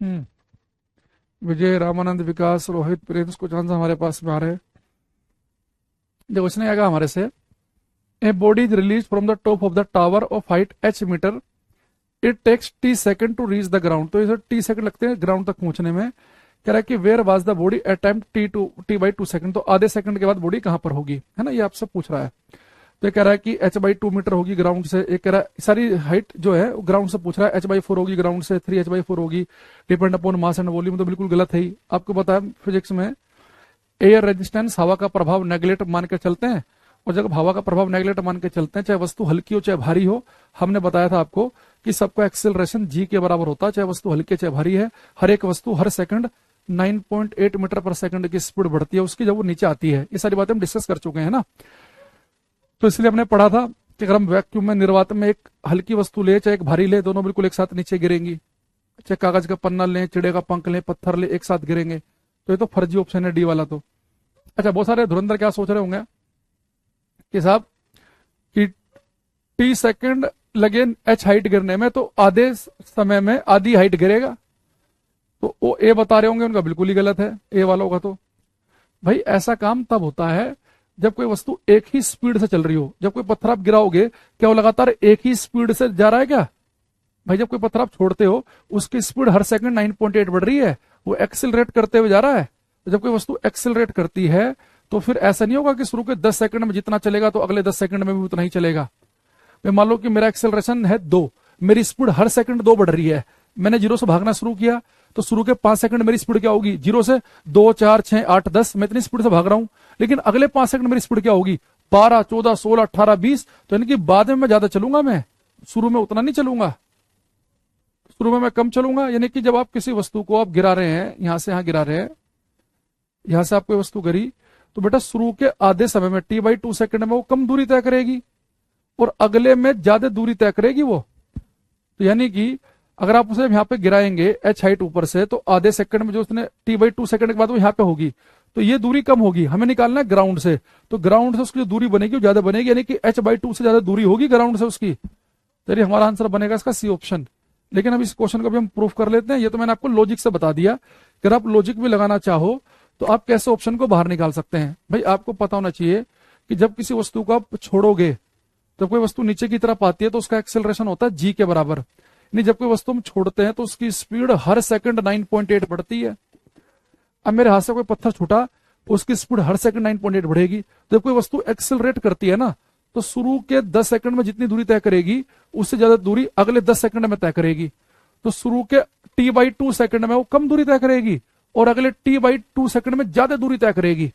हम्म, विजय, रामानंद, विकास, रोहित, प्रिंस, कुछ आंसर हमारे पास में आ रहे हैं। देखो इसने क्या कहा हमारे से, a body is released from the top of the tower of height h metre, it takes t second to reach the ground. तो इसे t सेकंड लगते हैं ग्राउंड तक पहुंचने में। कह रहा है कि where was the body at time t/2 second, तो आधे सेकंड के बाद बॉडी कहां पर होगी, है ना, ये आपसे पूछ रहा है। तो ये कह रहा है कि h/2 मीटर होगी ग्राउंड से, एक कह रहा है सारी हाइट जो है ग्राउंड से पूछ रहा है, h/4 होगी ग्राउंड से, 3h/4 होगी, depend upon mass and volume, तो बिल्कुल गलत है ही। आपको पता है फिजिक्स में एयर रेजिस्टेंस, हवा का प्रभाव नेगलेक्ट मान के चलते हैं, और जब हवा का प्रभाव नेगलेक्ट मान के चलते हैं, चाहे वस्तु हल्की हो चाहे भारी हो, हमने बताया था आपको कि सबका एक्सेलरेशन जी के बराबर होता है, चाहे वस्तु हल्की चाहे भारी है। हर एक वस्तु हर सेकंड 9.8 मीटर पर सेकंड की स्पीड बढ़ती है उसकी जब वो नीचे आती है। ये सारी बातें हम डिस्कस कर चुके हैं ना। तो इसलिए हमने पढ़ा था कि अगर हम वैक्यूम में निर्वात में एक हल्की वस्तु ले चाहे एक भारी ले, दोनों बिल्कुल एक साथ नीचे गिरेंगी। चाहे कागज का पन्ना लें, चिड़े का पंख लें, पत्थर ले, एक साथ गिरेंगे। तो ये तो फर्जी ऑप्शन है डी वाला। तो अच्छा, बहुत सारे धुरंधर क्या सोच रहे होंगे कि साहब कि टी सेकंड लगे एच हाइट गिरने में, तो आधे समय में आधी हाइट गिरेगा। तो वो ए बता रहे होंगे, उनका बिल्कुल ही गलत है ए वालों का। तो भाई ऐसा काम तब होता है जब कोई वस्तु एक ही स्पीड से चल रही हो। जब कोई पत्थर आप गिराओगे, क्या वो लगातार एक ही स्पीड से जा रहा है क्या? भाई जब कोई पत्थर आप छोड़ते हो, उसकी स्पीड हर सेकंड 9.8 बढ़ रही है, वो एक्सिलरेट करते हुए जा रहा है। जब कोई वस्तु एक्सिलरेट करती है तो फिर ऐसा नहीं होगा कि शुरू के 10 सेकंड में जितना चलेगा तो अगले 10 सेकंड में भी उतना ही चलेगा। मान लो कि मेरा एक्सेलरेशन है 2, मेरी स्पीड हर सेकंड 2 बढ़ रही है। मैंने 0 से भागना शुरू किया तो शुरू के 5 सेकंड मेरी स्पीड क्या होगी? 0 से 2, 4, 6, 8, 10, मैं इतनी स्पीड से भाग रहा हूं। लेकिन अगले 5 सेकंड मेरी स्पीड क्या होगी? 12, 14, 16, 18, 20। तो यानी कि बाद में मैं ज्यादा चलूंगा, मैं शुरू में उतना नहीं चलूंगा, शुरू में मैं कम चलूंगा। यानी कि जब आप किसी वस्तु को आप गिरा रहे हैं, यहां से यहां गिरा रहे हैं, यहां से आप कोई वस्तु गिरी, तो बेटा शुरू के आधे समय में t/2 सेकंड में वो कम दूरी तय करेगी और अगले में ज्यादा दूरी तय करेगी वो। तो यानी कि अगर आप उसे यहां पे गिराएंगे h हाइट ऊपर से, तो आधे सेकंड में जो उसने t/2 सेकंड के बाद वो यहां पे होगी, तो ये दूरी कम होगी। हमें निकालना है ग्राउंड से, तो ग्राउंड से उसकी जो दूरी बनेगी वो ज्यादा बनेगी, यानी कि h/2 से ज्यादा दूरी होगी ग्राउंड से उसकी। तो हमारा आंसर बनेगा इसका सी ऑप्शन। लेकिन अब इस क्वेश्चन को भी हम प्रूफ कर लेते हैं। ये तो मैंने आपको लॉजिक से बता दिया। अगर आप लॉजिक भी लगाना चाहो तो आप कैसे ऑप्शन को बाहर निकाल सकते हैं। भाई आपको पता होना चाहिए कि जब किसी वस्तु को आप छोड़ोगे, जब कोई वस्तु नीचे की तरफ आती है तो उसका एक्सेलरेशन होता है जी के बराबर। यानी जब कोई वस्तु हम छोड़ते हैं तो उसकी स्पीड हर सेकंड 9.8 बढ़ती है। अब मेरे हाथ से कोई पत्थर छूटा, उसकी स्पीड हर सेकंड 9.8 बढ़ेगी। जब कोई वस्तु एक्सेलरेट करती है ना, तो शुरू के 10 सेकंड में जितनी दूरी तय करेगी उससे ज्यादा दूरी अगले 10 सेकंड में तय करेगी। तो शुरू के t/2 सेकंड में वो कम दूरी तय करेगी और अगले t/2 सेकंड में ज्यादा दूरी तय करेगी।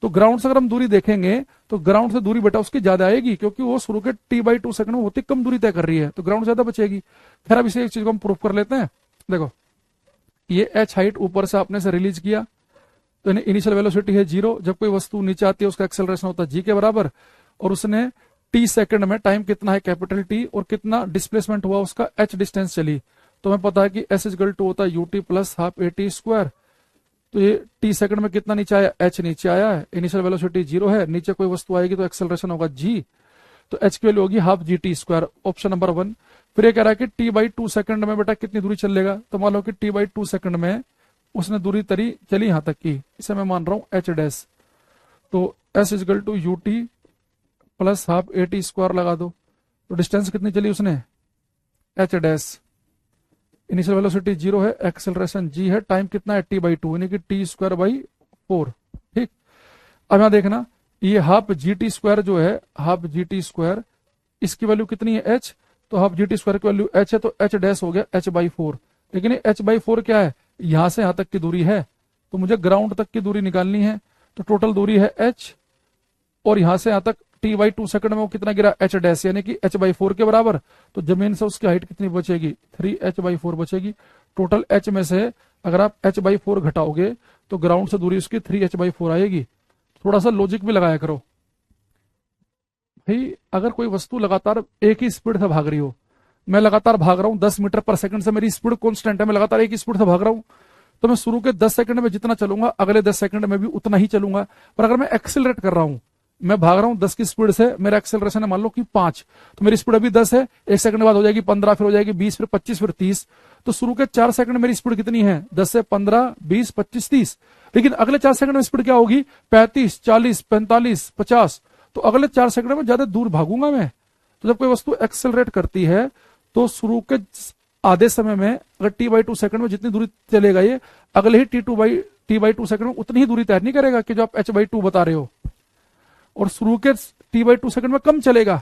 तो ग्राउंड से अगर हम दूरी देखेंगे तो ग्राउंड से दूरी बेटा उसकी ज्यादा आएगी, क्योंकि वो शुरू के t/2 सेकंड में होती कम दूरी तय कर रही है, तो ग्राउंड ज्यादा बचेगी। खैर अब इसे एक चीज को हम प्रूफ कर लेते हैं। देखो ये h हाइट ऊपर से आपने से रिलीज किया, तो इनिशियल वेलोसिटी है 0। जब कोई वस्तु नीचे आती है उसका एक्सेलरेशन होता है g के बराबर, और उसने t सेकंड में, टाइम कितना है कैपिटल T, और कितना डिस्प्लेसमेंट हुआ उसका h डिस्टेंस चली, तो हमें पता है कि s इक्वल टू होता है ut plus half at square. तो ये t सेकंड में कितना नीचे आया? h नीचे आया है, इनिशियल वेलोसिटी 0 है, नीचे कोई वस्तु आएगी तो एक्सेलरेशन होगा g, तो h की वैल्यू होगी half gt square, option number 1। फिर ये कह रहा है कि t/2 सेकंड में बेटा कितनी दूरी चलेगा, तो मान लो कि t/2 सेकंड में उसने दूरी चली यहां तक की, इसे मैं मान रहा हूं h डैश, तो s equal to ut plus half at square लगा दो। तो डिस्टेंस कितनी चली उसने? h डैश, इनिशियल वेलोसिटी 0 है, एक्सेलरेशन g है, टाइम कितना है? t/2, यानी कि t स्क्वायर बाई 4। ठीक, अब यहां देखना ये हाफ gt स्क्वायर जो है, हाफ gt स्क्वायर, इसकी वैल्यू कितनी है? h, तो हाफ gt स्क्वायर की वैल्यू h है, तो h डैश हो गया h/4। लेकिन h/4 क्या है? यहां से यहां तक की दूरी है, तो मुझे ग्राउंड तक की दूरी निकालनी है। तो टोटल दूरी है h, और यहां से यहां तक t/2 सेकंड में वो कितना गिरा? h डैश, यानी कि h/4 के बराबर। तो जमीन से उसकी हाइट कितनी बचेगी? 3h/4 बचेगी। टोटल h में से अगर आप h/4 घटाओगे तो ग्राउंड से दूरी उसकी 3h/4 आएगी। थोड़ा सा लॉजिक भी लगाया करो भाई। अगर कोई वस्तु लगातार एक ही स्पीड से भाग रही हो, मैं लगातार भाग रहा हूं 10 मीटर पर सेकंड से, मेरी स्पीड कॉन्स्टेंट है, मैं लगातार एक ही स्पीड से भाग रहा हूं, तो मैं शुरू के 10 सेकंड में जितना चलूंगा अगले 10 सेकंड में भी उतना ही चलूंगा। पर अगर मैं एक्सिलरेट कर रहा हूं, मैं भाग रहा हूं 10 की स्पीड से, मेरा एक्सेलरेशन है मान लो कि 5, तो मेरी स्पीड अभी 10 है, 1 सेकंड बाद हो जाएगी 15, फिर हो जाएगी 20, फिर 25, फिर 30। तो शुरू के 4 सेकंड मेरी स्पीड कितनी है? 10 से 15, 20, 25, 30। लेकिन अगले 4 सेकंड में स्पीड क्या होगी? 35, 40, 45, 50। तो अगले 4 सेकंड में ज्यादा दूर भागूंगा मैं। तो जब कोई वस्तु एक्सेलरेट करती है तो शुरू के आधे समय में अगर t/2 सेकंड में जितनी दूरी चलेगा ये, अगले ही t/2 सेकंड में उतनी ही दूरी तय नहीं करेगा कि जो आप h/2 बता रहे हो। और शुरू के t/2 सेकंड में कम चलेगा,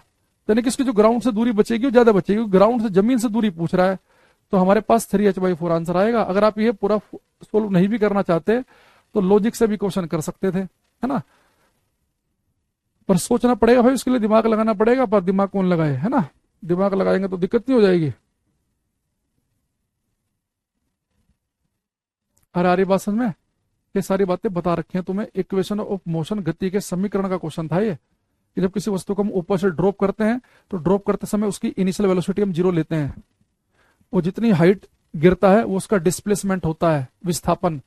यानी कि इसकी जो ग्राउंड से दूरी बचेगी वो ज्यादा बचेगी। ग्राउंड से जमीन से दूरी पूछ रहा है, तो हमारे पास 3h/4 आंसर आएगा। अगर आप ये पूरा सोल्व नहीं भी करना चाहते तो लॉजिक से भी क्वेश्चन कर सकते थे, है ना। पर सोचना पड़ेगा भाई, उसके लिए दिमाग लगाना पड़ेगा। पर दिमाग कौन लगाए, है ना। दिमाग लगाएंगे तो दिक्कत नहीं हो जाएगी। अरे आ रही बात समझ में? ये सारी बातें बता रखी हैं तुम्हें। इक्वेशन ऑफ मोशन, गति के समीकरण का क्वेश्चन था ये, कि जब किसी वस्तु को हम ऊपर से ड्रॉप करते हैं तो ड्रॉप करते समय उसकी इनिशियल वेलोसिटी हम 0 लेते हैं। वो जितनी हाइट गिरता है वो उसका डिस्प्लेसमेंट होता है, विस्थापन।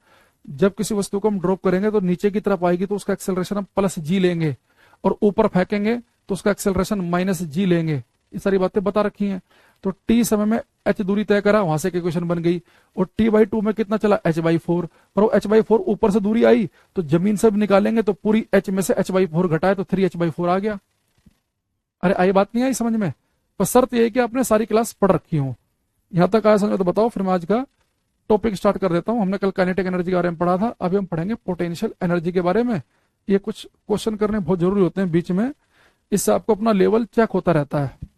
जब किसी वस्तु को हम ड्रॉप करेंगे तो नीचे की तरफ आएगी तो उसका एक्सेलरेशन हम +g लेंगे, और ऊपर फेंकेंगे तो उसका एक्सेलरेशन -g लेंगे। ये सारी बातें बता रखी हैं। तो t समय में h दूरी तय करा, वहां से एक इक्वेशन बन गई। और t/2 में कितना चला? h/4। पर वो h/4 ऊपर से दूरी आई तो जमीन से भी निकालेंगे तो पूरी h में से h/4 घटाए तो 3h/4 आ गया। अरे आई बात नहीं आई समझ में? पर शर्त यह है कि आपने सारी क्लास पढ़ रखी हो। यहां तक आया समझ में तो बताओ, फिर मैं आज का टॉपिक स्टार्ट कर देता हूं। हमने कल काइनेटिक एनर्जी के बारे में पढ़ा था, अभी हम पढ़ेंगे पोटेंशियल एनर्जी के बारे में। ये कुछ क्वेश्चन करने बहुत जरूरी होते हैं बीच में, इससे आपको अपना लेवल चेक होता रहता है।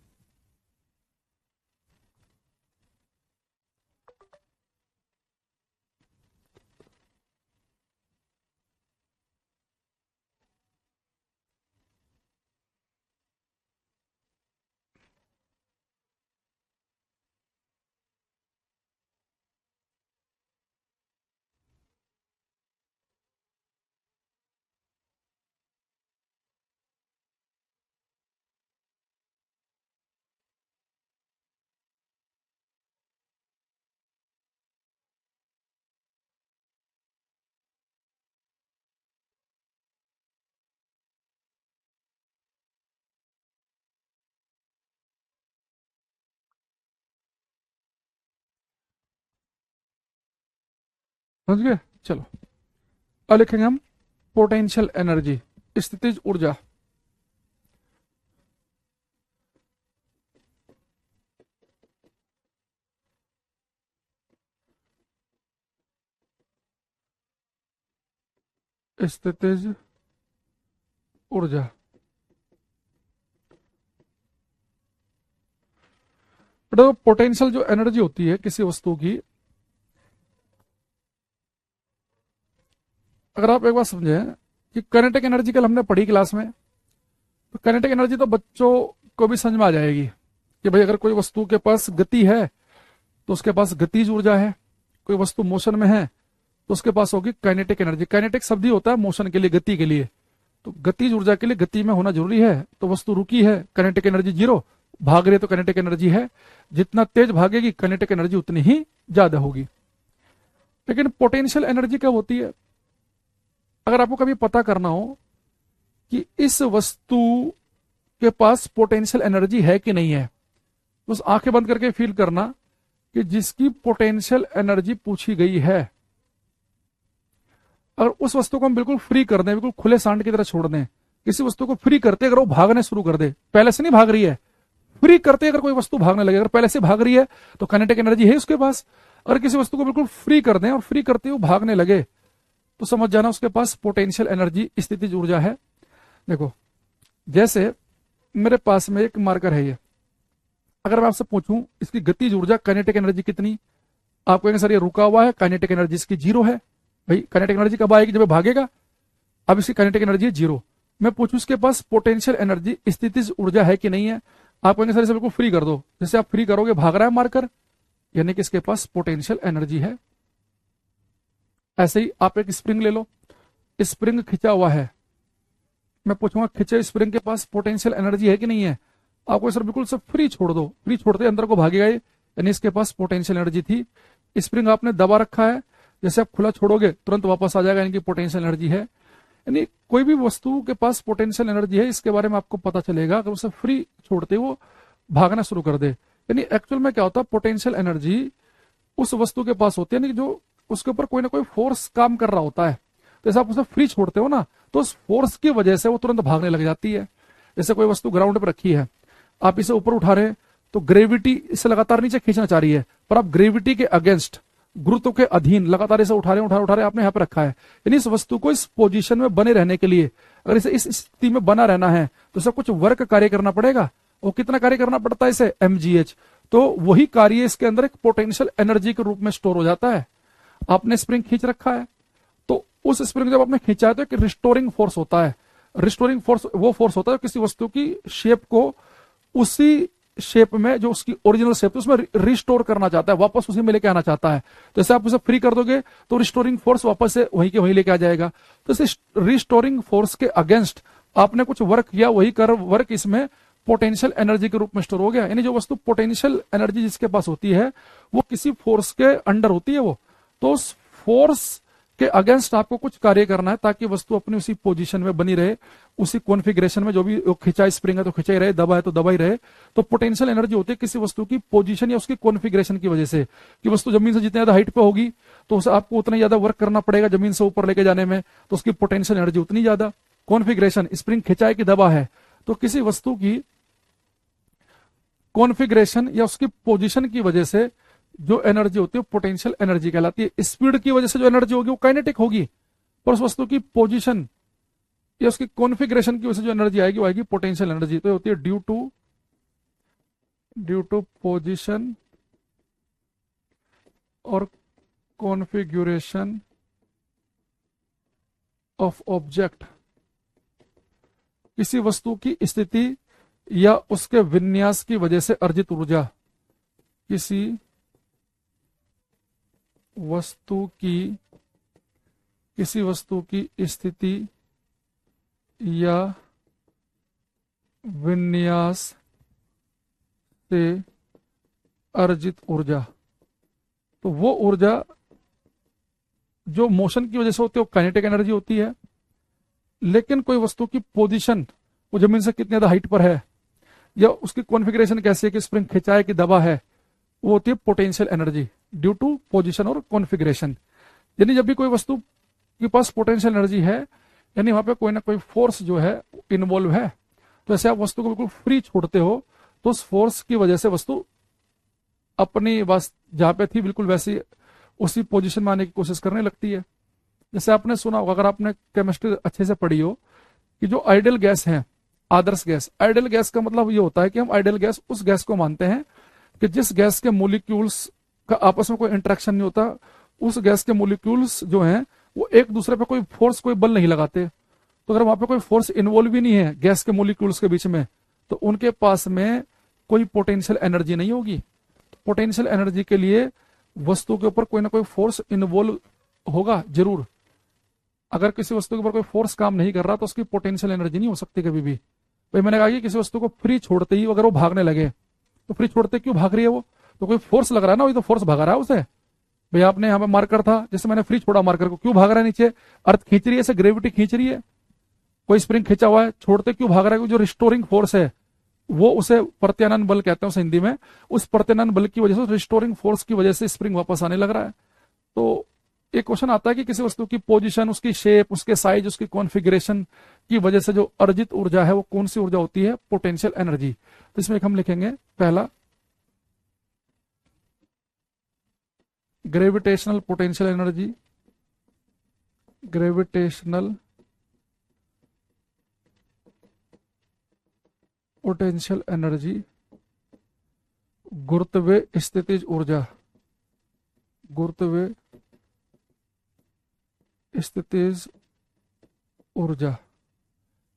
समझ गए? चलो अब लिखेंगे हम पोटेंशियल एनर्जी, स्थितिज ऊर्जा। स्थितिज ऊर्जा तो पोटेंशियल जो एनर्जी होती है किसी वस्तु की, अगर आप एक बार समझें कि काइनेटिक एनर्जी कल हमने पढ़ी क्लास में, तो काइनेटिक एनर्जी तो बच्चों को भी समझ में आ जाएगी कि भाई अगर कोई वस्तु के पास गति है तो उसके पास गतिज ऊर्जा है, कोई वस्तु मोशन में है तो उसके पास होगी काइनेटिक एनर्जी। काइनेटिक शब्द ही होता है मोशन के लिए, गति के लिए। तो गतिज ऊर्जा के लिए गति में होना जरूरी है। तो वस्तु रुकी है, काइनेटिक एनर्जी 0, भाग रही है तो काइनेटिक एनर्जी है। जितना तेज भागेगी काइनेटिक एनर्जी उतनी ही ज्यादा होगी। लेकिन पोटेंशियल एनर्जी कब होती है? अगर आपको कभी पता करना हो कि इस वस्तु के पास पोटेंशियल एनर्जी है कि नहीं है, बस आंखें बंद करके फील करना कि जिसकी पोटेंशियल एनर्जी पूछी गई है, अगर उस वस्तु को हम बिल्कुल फ्री कर दें, बिल्कुल खुले सांड की तरह छोड़ दें, किसी वस्तु को फ्री करते अगर वो भागने शुरू कर दे, पहले से नहीं भाग रही है, फ्री करते अगर कोई वस्तु भागने लगे, अगर पहले से भाग रही है तो काइनेटिक एनर्जी है उसके पास। अगर किसी वस्तु को बिल्कुल फ्री कर दें और फ्री करते हुए भागने लगे तो समझ जाना उसके पास पोटेंशियल एनर्जी, स्थितिज ऊर्जा है। देखो जैसे मेरे पास में एक मार्कर है ये, अगर मैं आपसे पूछूं इसकी गतिज ऊर्जा काइनेटिक एनर्जी कितनी, आप कहेंगे सर ये रुका हुआ है, काइनेटिक एनर्जी इसकी 0 है। भाई काइनेटिक एनर्जी कब आएगी? जब ये भागेगा। अब इसकी काइनेटिक एनर्जी है 0। मैं पूछूं इसके पास पोटेंशियल एनर्जी, स्थितिज ऊर्जा है कि नहीं है, आप कहेंगे सर इसे बिल्कुल फ्री कर दो। जैसे आप फ्री करोगे भाग रहा है मार्कर, यानी कि इसके पास पोटेंशियल एनर्जी है। ऐसे ही आप एक स्प्रिंग ले लो, स्प्रिंग खिंचा हुआ है, मैं पूछूंगा खिंचे स्प्रिंग के पास पोटेंशियल एनर्जी है कि नहीं है, आपको सर बिल्कुल सब फ्री छोड़ दो, फ्री छोड़ते अंदर को भागेगा ये, यानी इसके पास पोटेंशियल एनर्जी थी। स्प्रिंग आपने दबा रखा है, जैसे आप खुला छोड़ोगे तुरंत वापस आ जाएगा, यानी कि पोटेंशियल एनर्जी है। यानी कोई भी वस्तु के पास पोटेंशियल एनर्जी है इसके बारे में आपको पता चलेगा अगर उसे फ्री छोड़ते वो भागना शुरू कर दे। यानी एक्चुअल में क्या होता है, पोटेंशियल एनर्जी उस वस्तु के पास होती है यानी जो उसके ऊपर कोई ना कोई फोर्स काम कर रहा होता है। तो जैसे आप उसे फ्री छोड़ते हो ना तो उस फोर्स की वजह से वो तुरंत भागने लग जाती है। जैसे कोई वस्तु ग्राउंड पर रखी है, आप इसे ऊपर उठा रहे हैं तो ग्रेविटी इसे लगातार नीचे खींचना चाह रही है, पर आप ग्रेविटी के अगेंस्ट, गुरुत्व के अधीन लगातार इसे उठा रहे आपने यहाँ पे रखा है। यानी इस वस्तु को इस पोजीशन में बने रहने के लिए अगर इसे इस स्थिति में बना रहना है तो इसे कुछ वर्क कार्य करना पड़ेगा। वो कितना कार्य करना पड़ता है इसे, mgh। तो वही कार्य इसके अंदर एक पोटेंशियल एनर्जी के रूप में स्टोर हो जाता है। आपने स्प्रिंग खींच रखा है तो उस स्प्रिंग जब आपने खींचा है तो एक रिस्टोरिंग फोर्स होता है। रिस्टोरिंग फोर्स वो फोर्स होता है किसी वस्तु की शेप को उसी शेप में जो उसकी ओरिजिनल शेप उसमें रिस्टोर करना चाहता है, वापस उसी में लेके आना चाहता है। तो जैसे आप उसे फ्री कर दोगे तो रिस्टोरिंग फोर्स वापस से वहीं के वहीं लेके आ जाएगा। तो इस रिस्टोरिंग फोर्स के अगेंस्ट आपने कुछ वर्क किया, वही वर्क इसमें पोटेंशियल एनर्जी के रूप में स्टोर हो गया। यानी जो वस्तु पोटेंशियल एनर्जी जिसके पास होती है वो किसी फोर्स के अंडर होती है वो, तो उस फोर्स के अगेंस्ट आपको कुछ कार्य करना है ताकि वस्तु अपनी उसी पोजीशन में बनी रहे, उसी कॉन्फ़िगरेशन में। जो भी खिंचाई स्प्रिंग है तो खिंचा ही रहे, दबा है तो दबा ही रहे। तो पोटेंशियल एनर्जी होती है किसी वस्तु की पोजीशन या उसकी कॉन्फ़िगरेशन की वजह से कि वस्तु जमीन से जितनी ज्यादा हाइट पे होगी तो उसे आपको उतना ज्यादा वर्क करना पड़ेगा जमीन से ऊपर लेके जाने में, तो उसकी पोटेंशियल एनर्जी उतनी ज्यादा। कॉन्फ़िगरेशन, स्प्रिंग खिंचाई की दबा है तो किसी वस्तु की कॉन्फ़िगरेशन या उसकी पोजीशन की वजह से जो एनर्जी होती है पोटेंशियल एनर्जी कहलाती है। स्पीड की वजह से जो एनर्जी होगी वो काइनेटिक होगी, पर उस वस्तु की पोजीशन या उसकी कॉन्फ़िगरेशन की वजह से जो एनर्जी आएगी वो आएगी पोटेंशियल एनर्जी। तो होती है ड्यू टू पोजीशन और कॉन्फ़िगरेशन ऑफ ऑब्जेक्ट। किसी वस्तु की स्थिति या उसके विन्यास की वजह से अर्जित ऊर्जा, किसी वस्तु की स्थिति या विन्यास से अर्जित ऊर्जा। तो वो ऊर्जा जो मोशन की वजह से होती है वो काइनेटिक एनर्जी होती है। लेकिन कोई वस्तु की पोजीशन, वो जमीन से कितनी ज्यादा हाइट पर है या उसकी कॉन्फ़िगरेशन कैसी है कि स्प्रिंग खिंचाए कि दबा है, वो होती है potential energy due to position और कॉन्फ़िगरेशन। यानी जब भी कोई वस्तु के पास पोटेंशियल एनर्जी है यानी वहां पे कोई ना कोई फोर्स जो है इन्वॉल्व है। तो ऐसे आप वस्तु को बिल्कुल फ्री छोड़ते हो तो उस फोर्स की वजह से वस्तु अपनी बस जहां पे थी बिल्कुल वैसी उसी पोजीशन में आने की कोशिश करने लगती है। जैसे आपने सुना होगा, अगर आपने केमिस्ट्री अच्छे से पढ़ी हो, कि जो आइडियल गैस है, आदर्श गैस, आइडियल गैस का मतलब ये होता है कि हम आइडियल गैस उस गैस को मानते हैं कि जिस गैस के मोलिक्यूल्स का आपस में कोई इंटरेक्शन नहीं होता, उस गैस के मोलिक्यूल्स जो हैं वो एक दूसरे पे कोई फोर्स, कोई बल नहीं लगाते। तो अगर वहां पे कोई फोर्स इन्वॉल्व भी नहीं है गैस के मोलिक्यूल्स के बीच में तो उनके पास में कोई पोटेंशियल एनर्जी नहीं होगी। तो पोटेंशियल एनर्जी के लिए वस्तु के ऊपर कोई ना कोई फोर्स इन्वॉल्व होगा जरूर। अगर किसी वस्तु के ऊपर कोई फोर्स काम नहीं कर रहा तो उसकी पोटेंशियल एनर्जी नहीं हो सकती कभी भी। भाई मैंने कहा कि किसी वस्तु को फ्री छोड़ते ही अगर वो भागने लगे तो फ्री छोड़ते क्यों भाग रही है वो, तो कोई फोर्स लग रहा है ना, वही तो फोर्स भगा रहा है उसे। भाई आपने यहाँ पे मार्कर था, जैसे मैंने फ्री छोड़ा मार्कर को, क्यों भाग रहा है नीचे, अर्थ खींच रही है, ग्रेविटी खींच रही है, कोई स्प्रिंग खींचा हुआ है, छोड़ते क्यों भाग रहा है, जो रिस्टोरिंग फोर्स है वो, उसे प्रत्यानयन बल कहते हैं उसे हिंदी में, उस प्रत्यानयन बल की वजह से, रिस्टोरिंग फोर्स की वजह से स्प्रिंग वापस आने लग रहा है। तो एक क्वेश्चन आता है कि किसी वस्तु की पोजीशन, उसकी शेप, उसके साइज, उसकी कॉन्फ़िगरेशन की वजह से जो अर्जित ऊर्जा है वो कौन सी ऊर्जा होती है, पोटेंशियल एनर्जी। तो इसमें हम लिखेंगे पहला gravitational potential energy, gravitational potential energy, गुरुत्वीय स्थितिज ऊर्जा, गुरुत्वीय स्थितिज ऊर्जा,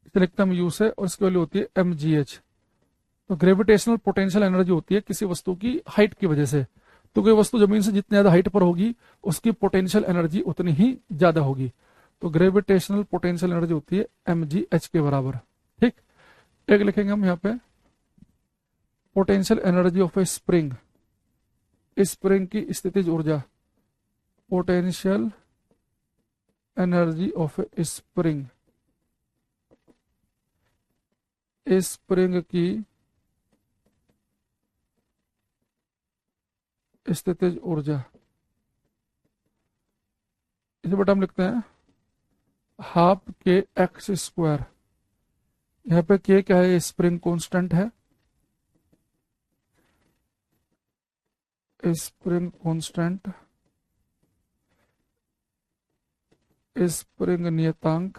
इसे लिखते हम यू से और इसकी वैल्यू होती है mgh। तो ग्रेविटेशनल पोटेंशियल एनर्जी होती है किसी वस्तु की हाइट की वजह से। तो कोई वस्तु जमीन से जितनी ज्यादा हाइट पर होगी उसकी पोटेंशियल एनर्जी उतनी ही ज्यादा होगी। तो ग्रेविटेशनल पोटेंशियल एनर्जी होती है mgh के बराबर। ठीक, एक लिखेंगे हम यहाँ पे potential energy of A spring, spring की स्थितिज ऊर्जा, potential energy of A spring spring की स्थितिज ऊर्जा, इसे बेटा हम लिखते हैं हाफ के एक्स स्क्वायर। यहाँ पे के क्या है, स्प्रिंग कांस्टेंट है, स्प्रिंग कांस्टेंट, स्प्रिंग नियतांक,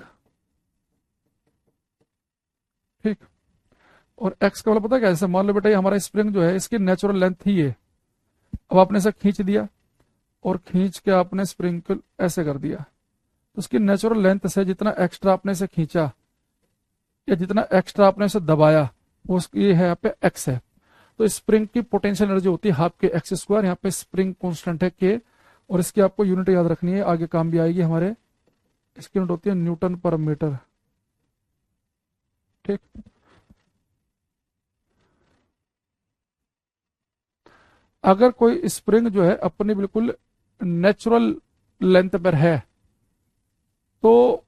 ठीक। और एक्स का वाला पता है क्या, जैसे मान लो बेटा ये हमारा स्प्रिंग जो है इसकी नेचुरल लेंथ ही है। अब आपने इसे खींच दिया और खींच के आपने स्प्रिंग को ऐसे कर दिया, तो उसकी नेचुरल लेंथ से जितना एक्स्ट्रा आपने इसे खींचा या जितना एक्स्ट्रा आपने इसे दबाया वो उसकी ये है यहाँ पे एक्स है। तो स्प्रिंग की पोटेंशियल एनर्जी होती है हाफ के एक्स स्क्वायर। यहाँ पे स्प्रिंग कांस्टेंट है के, और इसकी आपको यूनिट याद रखनी है, आगे काम भी आएगी हमारे। इसकी यूनिट होती है न्यूटन पर मीटर, ठीक। अगर कोई स्प्रिंग जो है अपनी बिल्कुल नेचुरल लेंथ पर है तो,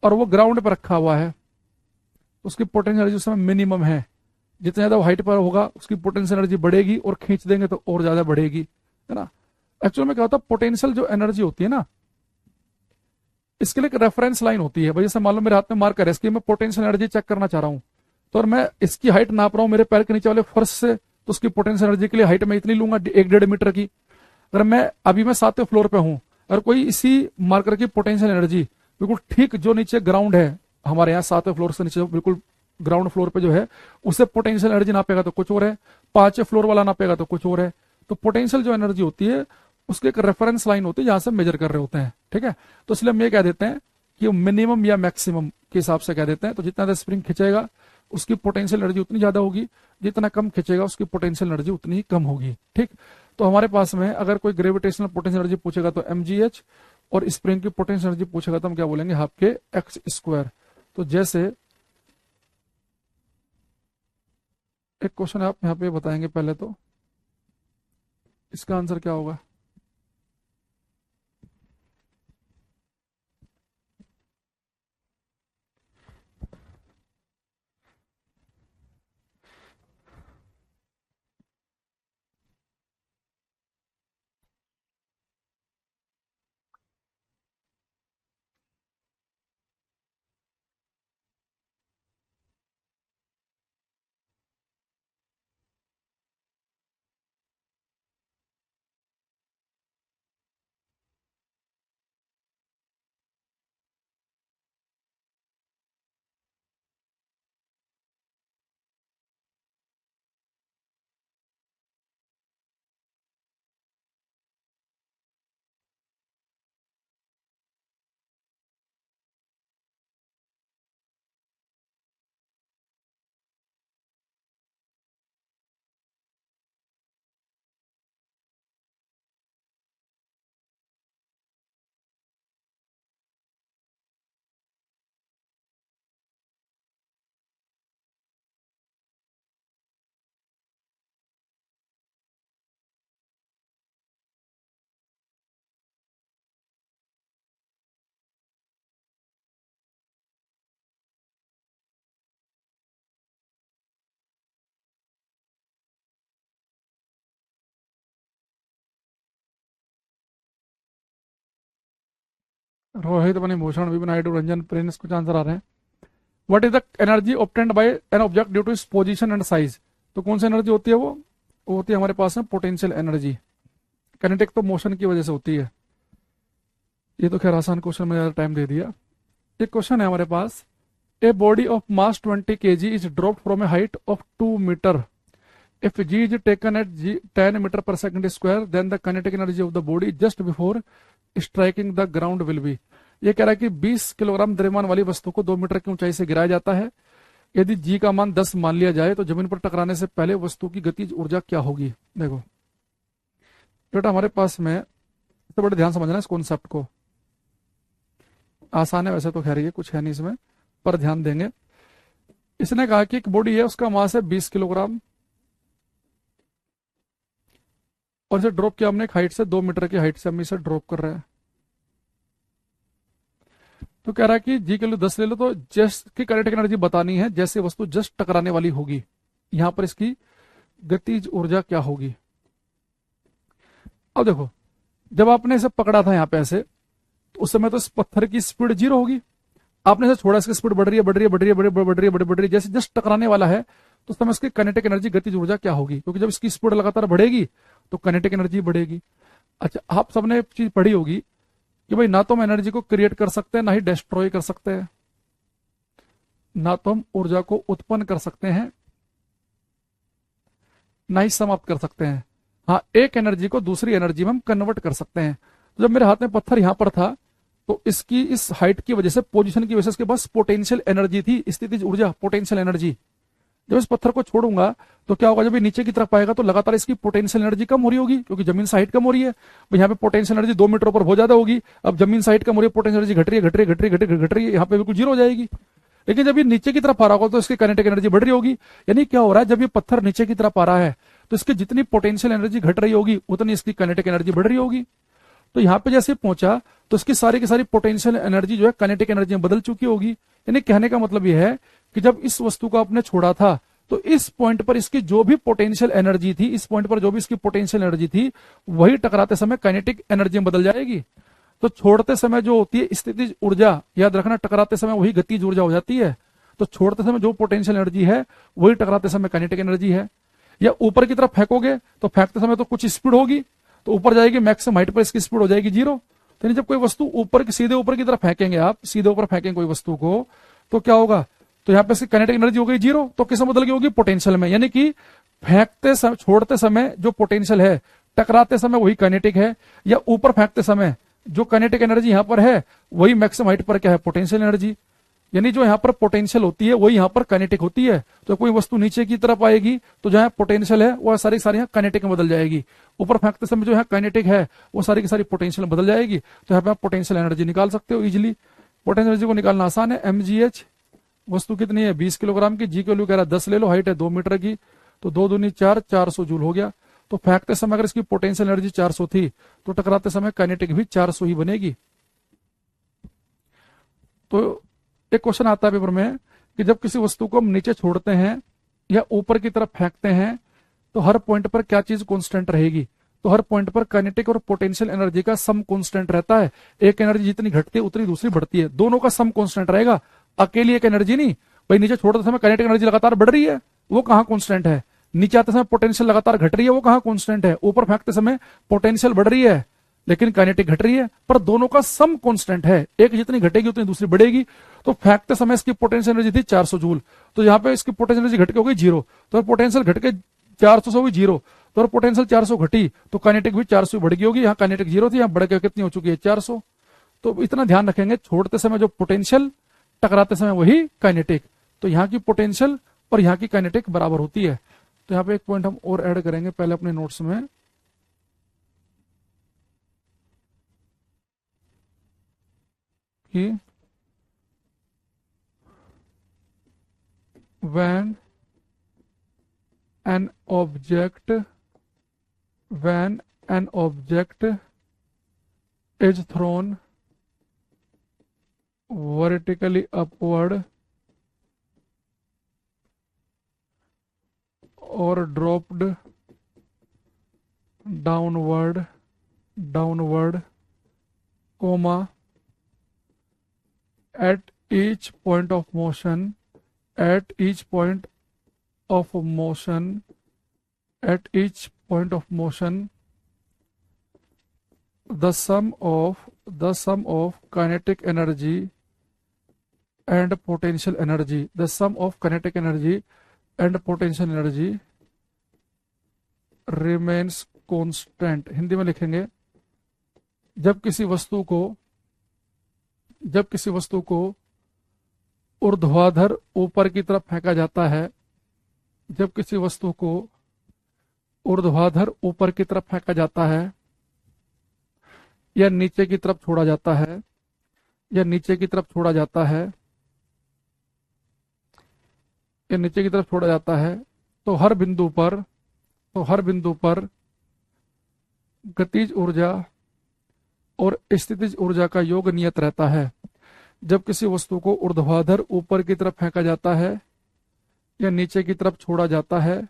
और वो ग्राउंड पर रखा हुआ है, उसकी पोटेंशियल एनर्जी उस समय मिनिमम है। जितना ज्यादा हाइट पर होगा उसकी पोटेंशियल एनर्जी बढ़ेगी, और खींच देंगे तो और ज्यादा बढ़ेगी, है ना। एक्चुअल में क्या होता है, पोटेंशियल जो एनर्जी होती है ना, इसके लिए एक रेफरेंस लाइन होती है। भाई जैसे मान लो मेरे हाथ में मार्कर है, इसकी मैं पोटेंशियल एनर्जी चेक करना चाह रहा हूं, तो और मैं इसकी हाइट नाप रहा हूं मेरे पैर के नीचे वाले फर्श से, तो उसकी पोटेंशियल एनर्जी के लिए हाइट मैं इतनी लूंगा, 1-1.5 मीटर की। अगर मैं अभी मैं 7वें फ्लोर पे हूं, अगर कोई इसी मार्कर की पोटेंशियल एनर्जी बिल्कुल ठीक जो नीचे ग्राउंड है हमारे यहाँ 7वें फ्लोर से नीचे बिल्कुल ग्राउंड फ्लोर पे जो है, उससे पोटेंशियल एनर्जी नापेगा तो कुछ और है, 5वें फ्लोर वाला नापेगा तो कुछ और है। तो पोटेंशियल जो एनर्जी होती है उसकी एक रेफरेंस लाइन होती है जहां से मेजर कर रहे होते हैं, ठीक है। तो इसलिए हम ये कह देते हैं कि मिनिमम या मैक्सिमम के हिसाब से कह देते हैं। तो जितना ज्यादा स्प्रिंग खिंचेगा उसकी पोटेंशियल एनर्जी उतनी ज्यादा होगी, जितना कम खिंचेगा उसकी पोटेंशियल एनर्जी उतनी ही कम होगी, ठीक। तो हमारे पास में अगर कोई ग्रेविटेशनल पोटेंशियल एनर्जी पूछेगा तो mgh, और स्प्रिंग की पोटेंशियल एनर्जी पूछेगा तो हम क्या बोलेंगे, हाफ के एक्स स्क्वायर। तो जैसे एक क्वेश्चन आप यहाँ पे बताएंगे पहले, तो इसका आंसर क्या होगा। रोहित बने भूषण विपिन नायडू रंजन प्रिंस कुछ आंसर आ रहे हैं। What is the energy obtained by an object due to its position and size. तो कौन सी एनर्जी होती है वो होती है हमारे पास में पोटेंशियल एनर्जी। काइनेटिक तो मोशन की वजह से होती है। ये तो खैर आसान क्वेश्चन में ज्यादा टाइम दे दिया। एक क्वेश्चन है हमारे पास, a body of mass 20 kg is dropped from a height of 2 metre. If g is taken at 10 metre per second square then the kinetic energy of the body just before striking the ground will be. ये कह रहा है कि 20 किलोग्राम द्रव्यमान वाली वस्तु को 2 मीटर की ऊंचाई से गिराया जाता है। यदि जी का मान 10 मान लिया जाए तो जमीन पर टकराने से पहले वस्तु की गतिज ऊर्जा क्या होगी। देखो बेटा हमारे पास में, तो बड़े ध्यान समझना इस कॉन्सेप्ट को, आसान है वैसे तो, खैर ये कुछ है नहीं इसमें, पर ध्यान देंगे। इसने कहा कि एक बॉडी है उसका मास है 20 किलोग्राम, और इसे ड्रॉप किया हमने एक हाइट से, 2 मीटर की हाइट से हम इसे ड्रॉप कर रहे हैं। तो कह रहा है कि जी के लिए 10 ले लो, तो जस्ट की काइनेटिक एनर्जी बतानी है जैसे वस्तु जस्ट टकराने वाली होगी, यहां पर इसकी गतिज ऊर्जा क्या होगी। अब देखो, जब आपने इसे पकड़ा था यहां पे ऐसे, तो उस समय तो इस पत्थर की स्पीड 0 होगी। आपने इसे छोड़ा, इसकी स्पीड बढ़ रही है, बढ़ रही है, बढ़ रही है, बढ़ रही है, बढ़ रही है, जैसे जस्ट टकराने वाला है, तो उस समय इसकी काइनेटिक एनर्जी गतिज ऊर्जा क्या होगी, क्योंकि जब इसकी स्पीड लगातार बढ़ेगी तो काइनेटिक एनर्जी बढ़ेगी। अच्छा, आप सबने एक चीज पढ़ी होगी कि भाई ना तो हम एनर्जी को क्रिएट कर सकते हैं, ना ही डिस्ट्रॉय कर सकते हैं। ना तो हम ऊर्जा को उत्पन्न कर सकते हैं, ना ही समाप्त कर सकते हैं। हाँ, एक एनर्जी को दूसरी एनर्जी में हम कन्वर्ट कर सकते हैं। तो जब मेरे हाथ में पत्थर यहां पर था, तो इसकी इस हाइट की वजह से, पोजीशन की वजह से इसके पास पोटेंशियल एनर्जी थी, स्थितिज ऊर्जा, पोटेंशियल एनर्जी। जब इस पत्थर को छोड़ूंगा तो क्या होगा, जब ये नीचे की तरफ आएगा तो लगातार इसकी पोटेंशियल एनर्जी कम हो रही होगी, क्योंकि जमीन से हाइट कम हो रही है। यहाँ पे पोटेंशियल एनर्जी 2 मीटर ऊपर बहुत ज्यादा होगी, अब जमीन से हाइट कम हो रही है, पोटेंशियल एनर्जी घट रही है, घट रही है, घट रही है, घट रही है, घट रही है, यहाँ पे बिल्कुल 0 हो जाएगी। लेकिन जब ये नीचे की तरफ आ रहा होगा तो इसकी काइनेटिक एनर्जी बढ़ रही होगी। यानी क्या हो रहा है, जब ये पत्थर नीचे की तरफ आ रहा है तो इसकी जितनी पोटेंशियल एनर्जी घट रही होगी उतनी इसकी काइनेटिक एनर्जी बढ़ रही होगी। तो यहाँ पे जैसे पहुंचा तो इसकी सारी की सारी पोटेंशियल एनर्जी जो है काइनेटिक एनर्जी में बदल चुकी होगी। यानी कहने का मतलब यह है कि जब इस वस्तु को आपने छोड़ा था तो इस पॉइंट पर इसकी जो भी पोटेंशियल एनर्जी थी, इस पॉइंट पर जो भी इसकी पोटेंशियल एनर्जी थी, वही टकराते समय काइनेटिक एनर्जी में बदल जाएगी। तो छोड़ते समय जो होती है स्थितिज ऊर्जा, याद रखना, टकराते समय वही गतिज ऊर्जा हो जाती है। तो छोड़ते समय जो पोटेंशियल एनर्जी है वही टकराते समय काइनेटिक एनर्जी है। या ऊपर की तरफ फेंकोगे तो फेंकते समय तो कुछ स्पीड होगी, तो ऊपर जाएगी, मैक्सिमम हाइट पर इसकी स्पीड हो जाएगी 0। तो जब कोई वस्तु ऊपर की, सीधे ऊपर की तरफ फेंकेंगे, आप सीधे ऊपर फेंकेंगे कोई वस्तु को, तो क्या होगा, तो यहाँ पे इसकी काइनेटिक एनर्जी हो गई 0, तो किस में बदल गई होगी, पोटेंशियल में। यानी कि फेंकते समय, छोड़ते समय जो पोटेंशियल है, टकराते समय वही काइनेटिक है, या ऊपर फेंकते समय जो काइनेटिक एनर्जी यहाँ पर है वही मैक्सिमम हाइट पर क्या है, पोटेंशियल एनर्जी। यानी जो यहाँ पर पोटेंशियल होती है वही यहाँ पर काइनेटिक होती है। तो कोई वस्तु नीचे की तरफ आएगी तो जहाँ पोटेंशियल है वो सारी सारी यहाँ काइनेटिक में बदल जाएगी। ऊपर फेंकते समय जो यहाँ काइनेटिक है वो सारी की सारी पोटेंशियल में बदल जाएगी। तो यहाँ पे आप पोटेंशियल एनर्जी निकाल सकते हो इजिली। पोटेंशियल एनर्जी को निकालना आसान है। mgh, वस्तु कितनी है, 20 किलोग्राम की, जी की वैल्यू कह रहा है 10 ले लो, हाइट है 2 मीटर की, तो 2 दूनी 4, 400 जूल हो गया। तो फेंकते समय अगर इसकी पोटेंशियल एनर्जी 400 थी तो टकराते समय काइनेटिक भी 400 ही बनेगी। तो एक क्वेश्चन आता है पेपर में कि जब किसी वस्तु को हम नीचे छोड़ते हैं या ऊपर की तरफ फेंकते हैं तो हर पॉइंट पर क्या चीज कांस्टेंट रहेगी। तो हर पॉइंट पर काइनेटिक और पोटेंशियल एनर्जी का सम कांस्टेंट रहता है। एक एनर्जी जितनी घटती है उतनी दूसरी बढ़ती है, दोनों का सम कांस्टेंट रहेगा, अकेली एक एनर्जी नहीं। भाई नीचे छोड़ते समय काइनेटिक एनर्जी लगातार बढ़ रही है, वो कहां कांस्टेंट है। नीचे आते समय पोटेंशियल लगातार घट रही है, वो कहां कांस्टेंट है। ऊपर फेंकते समय पोटेंशियल बढ़ रही है लेकिन काइनेटिक घट रही है, पर दोनों का सम कांस्टेंट है, एक जितनी घटेगी उतनी दूसरी बढ़ेगी। तो फेंकते समय इसकी पोटेंशियल एनर्जी थी 400 जूल, तो यहाँ पे इसकी पोटेंशियल एनर्जी घट के हो गई 0, तो पोटेंशियल घट के 400 से हुई 0, तो पोटेंशियल 400 घटी तो काइनेटिक भी 400 बढ़ गई होगी। यहाँ काइनेटिक 0 थी, यहाँ बढ़ के कितनी हो चुकी है, 400। तो इतना ध्यान रखेंगे, छोड़ते समय जो पोटेंशियल, टकराते समय वही काइनेटिक। तो यहाँ की पोटेंशियल और यहाँ की काइनेटिक बराबर होती है। तो यहाँ पे एक पॉइंट हम और ऐड करेंगे पहले अपने नोट्स में कि when an object is thrown vertically upward or dropped downward, comma, at each point of motion, the sum of kinetic energy and potential energy, remains constant। Hindi में लिखेंगे, जब किसी वस्तु को ऊर्ध्वाधर ऊपर की तरफ फेंका जाता है, जब किसी वस्तु को ऊर्ध्वाधर ऊपर की तरफ फेंका जाता है या नीचे की तरफ छोड़ा जाता है, या नीचे की तरफ छोड़ा जाता है, या नीचे की तरफ छोड़ा जाता है, तो हर बिंदु पर गतिज ऊर्जा और स्थितिज ऊर्जा का योग नियत रहता है। जब किसी वस्तु को ऊर्ध्वाधर ऊपर की तरफ फेंका जाता है या नीचे की तरफ छोड़ा जाता है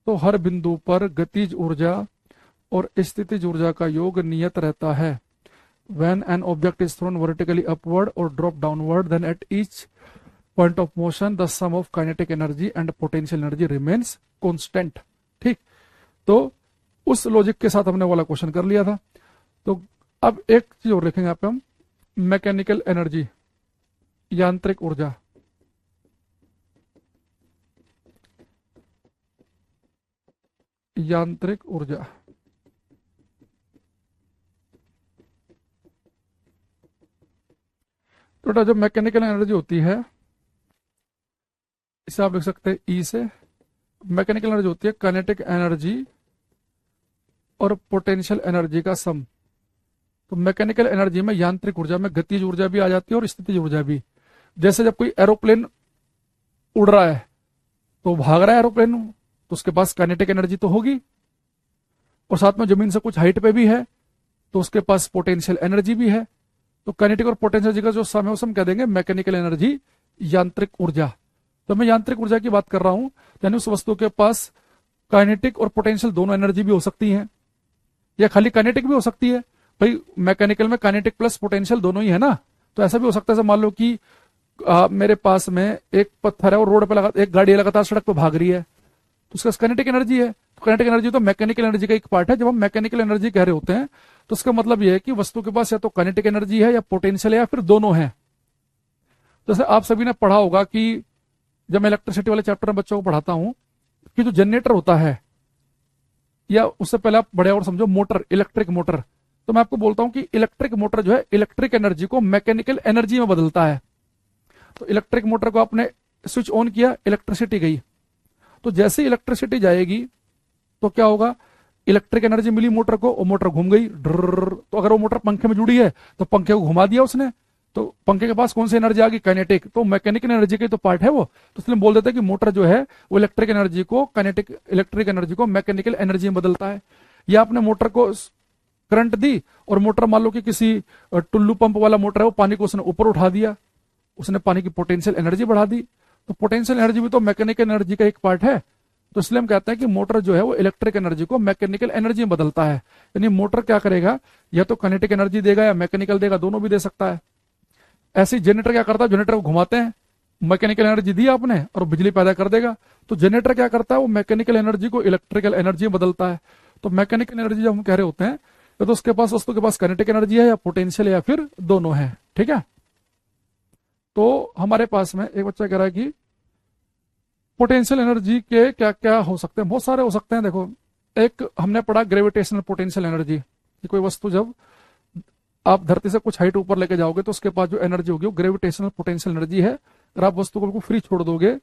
तो हर बिंदु पर गतिज ऊर्जा और स्थितिज ऊर्जा का योग नियत रहता है। When an object is thrown vertically upward or dropped downward, then at each point of motion the sum of kinetic energy and potential energy remains constant। ठीक, तो उस लॉजिक के साथ हमने वाला क्वेश्चन कर लिया था। तो अब एक चीज और लिखेंगे यहाँ पे हम, मैकेनिकल एनर्जी, यांत्रिक ऊर्जा। यांत्रिक ऊर्जा, तो जो मैकेनिकल एनर्जी होती है इसे आप लिख सकते हैं ई से। मैकेनिकल एनर्जी होती है काइनेटिक एनर्जी और पोटेंशियल एनर्जी का सम। तो मैकेनिकल एनर्जी में, यांत्रिक ऊर्जा में गतिज ऊर्जा भी आ जाती है और स्थितिज ऊर्जा भी। जैसे जब कोई एरोप्लेन उड़ रहा है तो भाग रहा है एरोप्लेन, तो उसके पास काइनेटिक एनर्जी तो होगी, और साथ में जमीन से कुछ हाइट पे भी है तो उसके पास पोटेंशियल एनर्जी भी है। तो काइनेटिक और पोटेंशियल एनर्जी का जो सम है उसे हम कह देंगे मैकेनिकल एनर्जी, यांत्रिक ऊर्जा। तो मैं यांत्रिक ऊर्जा की बात कर रहा हूं, यानी उस वस्तु के पास काइनेटिक और पोटेंशियल दोनों एनर्जी भी हो सकती है, या खाली काइनेटिक भी हो सकती है। भाई मैकेनिकल में काइनेटिक प्लस पोटेंशियल दोनों ही है ना। तो ऐसा भी हो सकता है, मान लो कि मेरे पास में एक पत्थर है और रोड पे एक गाड़ी लगातार सड़क पर भाग रही है, तो उसका काइनेटिक एनर्जी है। तो काइनेटिक एनर्जी तो मैकेनिकल एनर्जी का एक पार्ट है। जब हम मैकेनिकल एनर्जी कह रहे होते हैं तो उसका मतलब यह है कि वस्तु के पास या तो काइनेटिक एनर्जी है या पोटेंशियल है या फिर दोनों है। जैसे आप सभी ने पढ़ा होगा कि जब मैं इलेक्ट्रिसिटी वाले चैप्टर में बच्चों को पढ़ाता हूं कि जो जनरेटर होता है, या उससे पहले आप बड़े और समझो मोटर, इलेक्ट्रिक मोटर, तो मैं आपको बोलता हूं कि इलेक्ट्रिक मोटर जो है इलेक्ट्रिक एनर्जी को मैकेनिकल एनर्जी में बदलता है। तो इलेक्ट्रिक मोटर को आपने स्विच ऑन किया, इलेक्ट्रिसिटी गई, तो जैसे इलेक्ट्रिसिटी जाएगी तो क्या होगा, इलेक्ट्रिक एनर्जी मिली मोटर को और मोटर घूम गई ड्रर। तो अगर वो मोटर पंखे में जुड़ी है तो पंखे को घुमा दिया उसने, तो पंखे के पास कौन सी एनर्जी आ गई, काइनेटिक। तो मैकेनिकल एनर्जी के तो पार्ट है वो, तो इसलिए बोल देते हैं कि मोटर जो है वो इलेक्ट्रिक एनर्जी को काइनेटिक, इलेक्ट्रिक एनर्जी को मैकेनिकल एनर्जी में बदलता है। या आपने मोटर को करंट दी और मोटर मान लो कि किसी टुल्लू पंप वाला मोटर है, वो पानी को उसने ऊपर उठा दिया, उसने पानी की पोटेंशियल एनर्जी बढ़ा दी। तो पोटेंशियल एनर्जी भी तो मैकेनिकल एनर्जी का एक पार्ट है। तो इसलिए हम कहते हैं कि मोटर जो है वो इलेक्ट्रिक एनर्जी को मैकेनिकल एनर्जी में बदलता है। यानी मोटर क्या करेगा, या तो काइनेटिक एनर्जी देगा या मैकेनिकल देगा, दोनों भी दे सकता है। ऐसे ही जनरेटर क्या करता है, जनरेटर को घुमाते हैं, मैकेनिकल एनर्जी दी आपने और बिजली पैदा कर देगा। तो जनरेटर क्या करता है, वो मैकेनिकल एनर्जी को इलेक्ट्रिकल एनर्जी में बदलता है। तो मैकेनिकल एनर्जी जब हम कह रहे होते हैं तो उसके पास, वस्तु के पास काइनेटिक एनर्जी है या पोटेंशियल या फिर दोनों है। ठीक है, तो हमारे पास में एक बच्चा कह रहा है कि पोटेंशियल एनर्जी के क्या क्या हो सकते हैं, बहुत सारे हो सकते हैं। देखो, एक हमने पढ़ा ग्रेविटेशनल पोटेंशियल एनर्जी, कि कोई वस्तु जब आप धरती से कुछ हाइट ऊपर लेके जाओगे तो उसके पास जो एनर्जी होगी वो ग्रेविटेशनल पोटेंशियल एनर्जी है। अगर आप वस्तु को बिल्कुल फ्री छोड़ दोगे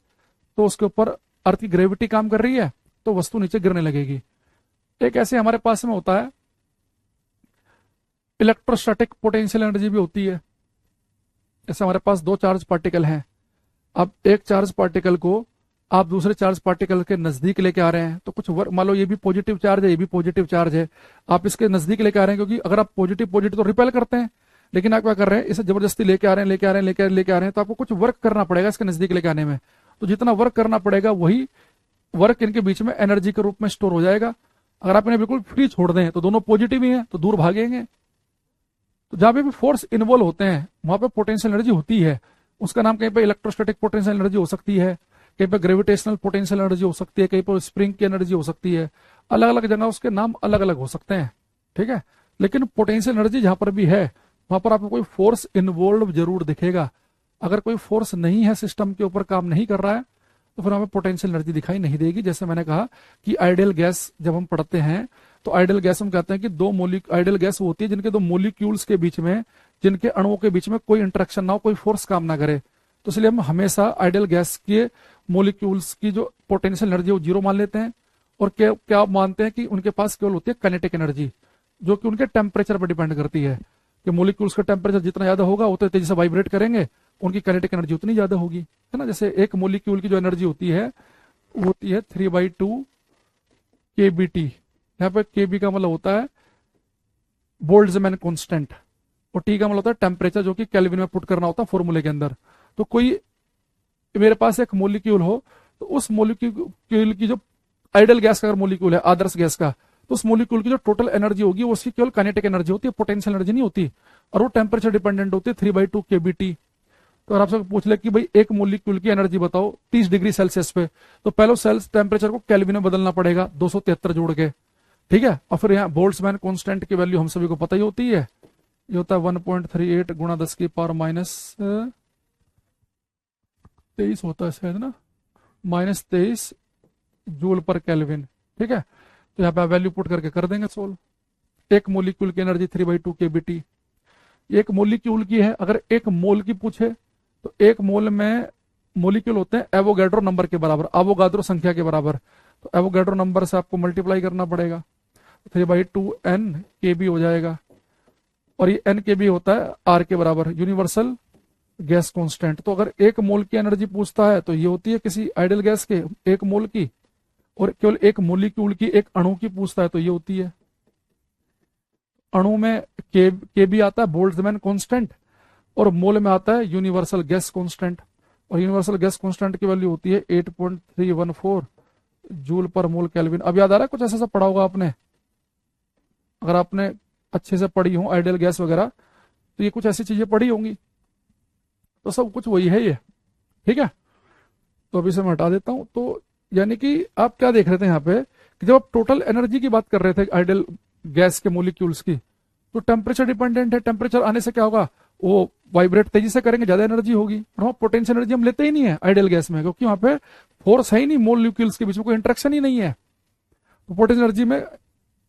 तो उसके ऊपर अर्थ की ग्रेविटी काम कर रही है तो वस्तु नीचे गिरने लगेगी। एक ऐसे हमारे पास में होता है इलेक्ट्रोस्टैटिक पोटेंशियल एनर्जी भी होती है। जैसे हमारे पास दो चार्ज पार्टिकल हैं, अब एक चार्ज पार्टिकल को आप दूसरे चार्ज पार्टिकल के नजदीक लेके आ रहे हैं, तो कुछ वर्क, मान लो ये भी पॉजिटिव चार्ज है, ये भी पॉजिटिव चार्ज है, आप इसके नजदीक लेके आ रहे हैं, क्योंकि अगर आप पॉजिटिव पॉजिटिव तो रिपेल करते हैं, लेकिन आप क्या कर रहे हैं, इसे जबरदस्ती लेके आ रहे हैं, लेके आ रहे हैं, लेके आ रहे हैं, तो आपको कुछ वर्क करना पड़ेगा इसके नजदीक लेके आने में। तो जितना वर्क करना पड़ेगा वही वर्क इनके बीच में एनर्जी के रूप में स्टोर हो जाएगा। अगर आप इन्हें बिल्कुल फ्री छोड़ दें तो दोनों पॉजिटिव ही हैं, तो दूर भागेंगे। तो जहां पे भी फोर्स इन्वॉल्व होते हैं वहां पे पोटेंशियल एनर्जी होती है। उसका नाम कहीं पे इलेक्ट्रोस्टैटिक पोटेंशियल एनर्जी हो सकती है, कहीं पे ग्रेविटेशनल पोटेंशियल एनर्जी हो सकती है, कहीं पर स्प्रिंग की एनर्जी हो सकती है। अलग अलग जगह उसके नाम अलग अलग हो सकते हैं। ठीक है, लेकिन पोटेंशियल एनर्जी जहां पर भी है वहां पर आपको कोई फोर्स इन्वॉल्व जरूर दिखेगा। अगर कोई फोर्स नहीं है, सिस्टम के ऊपर काम नहीं कर रहा है, तो फिर हमें पोटेंशियल एनर्जी दिखाई नहीं देगी। जैसे मैंने कहा कि आइडियल गैस जब हम पढ़ते हैं तो आइडियल गैस हम कहते हैं कि आइडियल गैस वो होती है जिनके दो मोलिक्यूल्स के बीच में, जिनके अणुओं के बीच में कोई इंटरेक्शन ना हो, कोई फोर्स काम ना करे। तो इसलिए हम हमेशा आइडियल गैस के मोलिक्यूल्स की जो पोटेंशियल एनर्जी वो जीरो मान लेते हैं, और क्या मानते हैं कि उनके पास केवल होती है काइनेटिक एनर्जी, जो कि उनके टेम्परेचर पर डिपेंड करती है। कि मोलिक्यूल्स का टेम्परेचर जितना ज्यादा होगा उतने तेजी से वाइब्रेट करेंगे, उनकी काइनेटिक एनर्जी उतनी ज्यादा होगी, है ना। जैसे एक मोलिक्यूल की जो एनर्जी होती है वो होती है 3/2 kBT। यहाँ पे kB का मतलब होता है बोल्ट्जमैन कांस्टेंट। और टी का मतलब होता है टेम्परेचर, जो कि केल्विन में पुट करना होता है फॉर्मूले के अंदर। तो कोई मेरे पास एक मोलिक्यूल हो, तो उस मोलिक्यूल की जो आइडल गैस का अगर मोलिक्यूल है, आदर्श गैस का, तो उस मोलिक्यूल की जो टोटल एनर्जी होगी वो उसकी केवल काइनेटिक एनर्जी होती है, पोटेंशियल एनर्जी नहीं होती, और वो टेम्परेचर डिपेंडेंट होती है, 3/2 kBT। तो अगर आपसे पूछ ले कि भाई एक मोलिक्यूल की एनर्जी बताओ 30 डिग्री सेल्सियस पे, तो पहले सेल्स टेम्परेचर को केल्विन में बदलना पड़ेगा 273 जोड़ के, ठीक है। और फिर यहाँ बोल्ट्जमैन कांस्टेंट की वैल्यू हम सभी को पता ही होती है, ये होता है 1.38 गुणा 10⁻23 होता है शायद ना, -23 जूल पर केल्विन, ठीक है। तो यहाँ पे वैल्यू पुट करके कर देंगे सोल्व। एक मोलिक्यूल की एनर्जी 3/2 kBT, एक मोलिक्यूल की है। अगर एक मोल की पूछे तो एक मोल में मोलिक्यूल होते हैं एवोगैड्रो नंबर के बराबर, एवोगाद्रो संख्या के बराबर, तो एवोगैड्रो नंबर से आपको मल्टीप्लाई करना पड़ेगा, 3/2 N kb हो जाएगा, और ये N kb होता है R के बराबर, यूनिवर्सल गैस कांस्टेंट। तो अगर एक मोल की एनर्जी पूछता है तो ये होती है किसी आइडियल गैस के एक मोल की, और केवल एक मोलिक्यूल की, एक अणु की पूछता है तो ये होती है, अणु में के बी आता है बोल्ट्जमैन कांस्टेंट, और मोल में आता है यूनिवर्सल गैस कांस्टेंट, और यूनिवर्सल गैस कांस्टेंट की वैल्यू होती है 8.314 जूल पर मोल केल्विन। अब याद आ रहा है कुछ ऐसा पढ़ा होगा आपने, अगर आपने अच्छे से पढ़ी हो आइडियल गैस वगैरह, तो ये कुछ ऐसी चीजें पढ़ी होंगी, तो सब कुछ वही है ये, ठीक है। तो अभी से मैं हटा देता हूं। तो यानी कि आप क्या देख रहे थे यहाँ पे कि जब आप टोटल एनर्जी की बात कर रहे थे आइडियल गैस के मोलिक्यूल्स की, तो टेम्परेचर डिपेंडेंट है, टेम्परेचर आने से क्या होगा, वो वाइब्रेट तेजी से करेंगे, ज्यादा एनर्जी होगी, और वहाँ पोटेंशियल एनर्जी हम लेते ही नहीं है आइडियल गैस में, क्योंकि वहां पे फोर्स है ही नहीं, मोलिक्यूल्स के बीच में कोई इंटरेक्शन ही नहीं है। तो पोटेंशियल एनर्जी में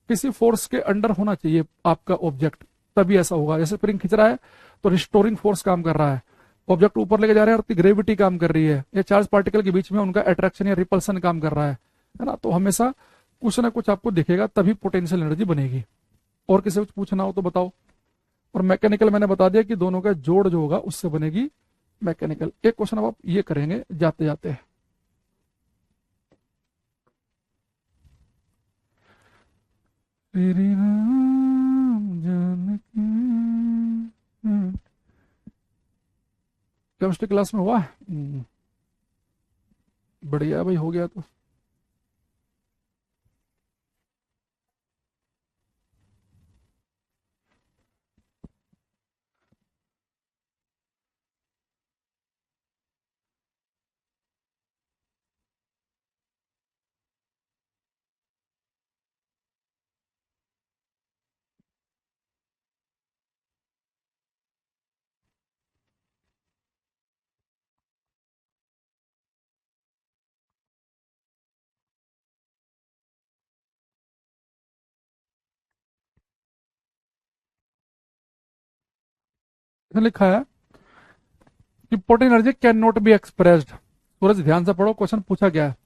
किसी फोर्स के अंडर होना चाहिए आपका ऑब्जेक्ट, तभी ऐसा होगा। जैसे स्प्रिंग खिंच रहा है तो रिस्टोरिंग फोर्स काम कर रहा है, ऑब्जेक्ट ऊपर लेके जा रहे हैं और ग्रेविटी काम कर रही है, या चार्ज पार्टिकल के बीच में उनका अट्रैक्शन या रिपल्सन काम कर रहा है ना। तो हमेशा कुछ ना कुछ आपको दिखेगा, तभी पोटेंशियल एनर्जी बनेगी। और किसी कुछ पूछना हो तो बताओ। और मैकेनिकल मैंने बता दिया कि दोनों का जोड़ जो होगा उससे बनेगी मैकेनिकल। एक क्वेश्चन अब आप ये करेंगे जाते जाते, तेरी नाम जानकी, केमिस्ट्री क्लास में हुआ है? बढ़िया भाई, हो गया तो। इसमें लिखा है कि potential energy can not be expressed. Suraj ध्यान से पढ़ो, क्वेश्चन पूछा गया है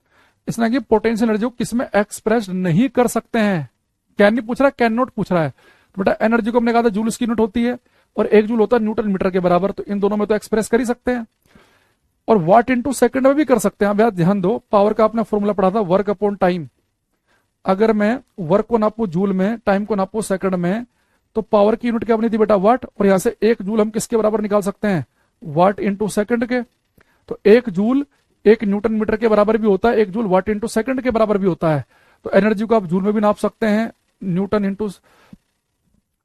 इसने कि पोटेंशियल एनर्जी को किसमें एक्सप्रेस नहीं कर सकते हैं। कैन नहीं पूछ रहा है, कैन नॉट पूछ रहा है। तो बेटा एनर्जी को हमने कहा था जूल्स की यूनिट होती है, और एक जूल होता है न्यूटन मीटर के बराबर, तो इन दोनों में तो एक्सप्रेस कर ही सकते हैं। और वाट इंटू सेकंड में भी कर सकते हैं। अब यार ध्यान दो, पावर का आपने फॉर्मूला पढ़ा था, वर्क अपॉन टाइम। अगर मैं वर्क को नापू जूल में, टाइम को नापू सेकंड में, तो पावर की यूनिट क्या बनी थी बेटा, वाट। और यहां से एक जूल हम किसके बराबर निकाल सकते हैं, वाट इंटू सेकंड के। तो एक जूल एक न्यूटन मीटर के बराबर भी होता है, एक जूल वाट इंटू सेकंड के बराबर भी होता है। तो एनर्जी को आप जूल में भी नाप सकते हैं, न्यूटन इंटू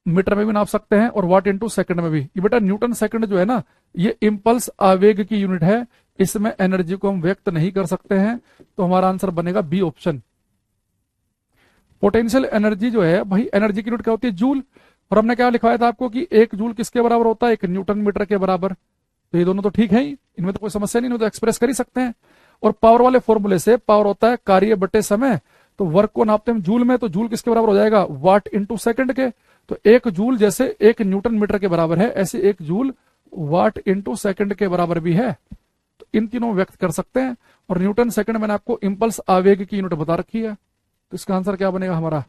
मीटर में भी नाप सकते हैं, और वाट इंटू सेकंड में भी। ये बेटा न्यूटन सेकंड जो है ना, ये इंपल्स आवेग की यूनिट है, इसमें एनर्जी को हम व्यक्त नहीं कर सकते हैं। तो हमारा आंसर बनेगा बी ऑप्शन। पोटेंशियल एनर्जी जो है भाई, एनर्जी की यूनिट क्या होती है, जूल। और हमने क्या लिखवाया था आपको कि एक जूल किसके बराबर होता है, एक न्यूटन मीटर के बराबर। तो ये दोनों तो ठीक है ही, इनमें तो कोई समस्या नहीं, इनमें तो एक्सप्रेस कर ही सकते हैं। और पावर वाले फॉर्मूले से पावर होता है कार्य बटे समय, तो वर्क को नापते हैं जूल में, तो जूल किसके बराबर हो जाएगा, वाट इंटू सेकंड के। तो एक जूल जैसे एक न्यूटन मीटर के बराबर है, ऐसे एक जूल वाट इंटू सेकंड के बराबर भी है। तो इन तीनों व्यक्त कर सकते हैं। और न्यूटन सेकंड मैंने आपको इंपल्स आवेग की यूनिट बता रखी है। तो इसका आंसर क्या बनेगा हमारा,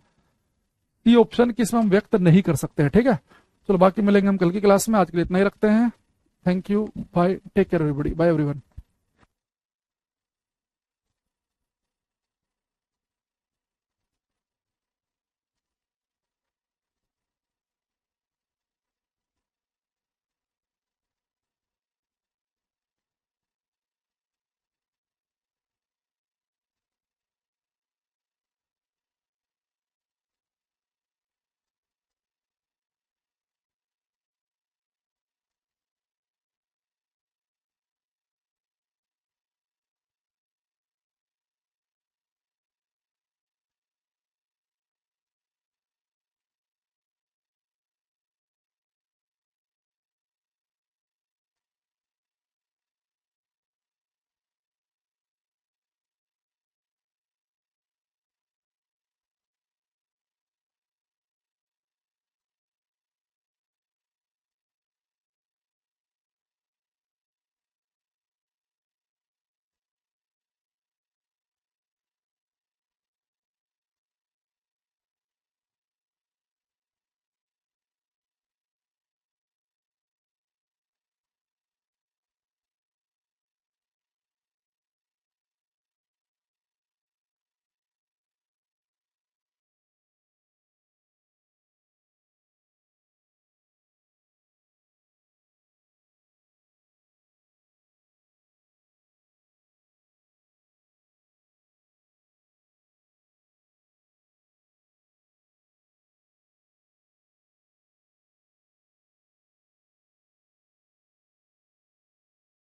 सी ऑप्शन, की इसमें हम व्यक्त नहीं कर सकते हैं। ठीक है, चलो बाकी मिलेंगे हम कल की क्लास में। आज के लिए इतना ही रखते हैं। Thank you, bye, take care everybody, bye everyone.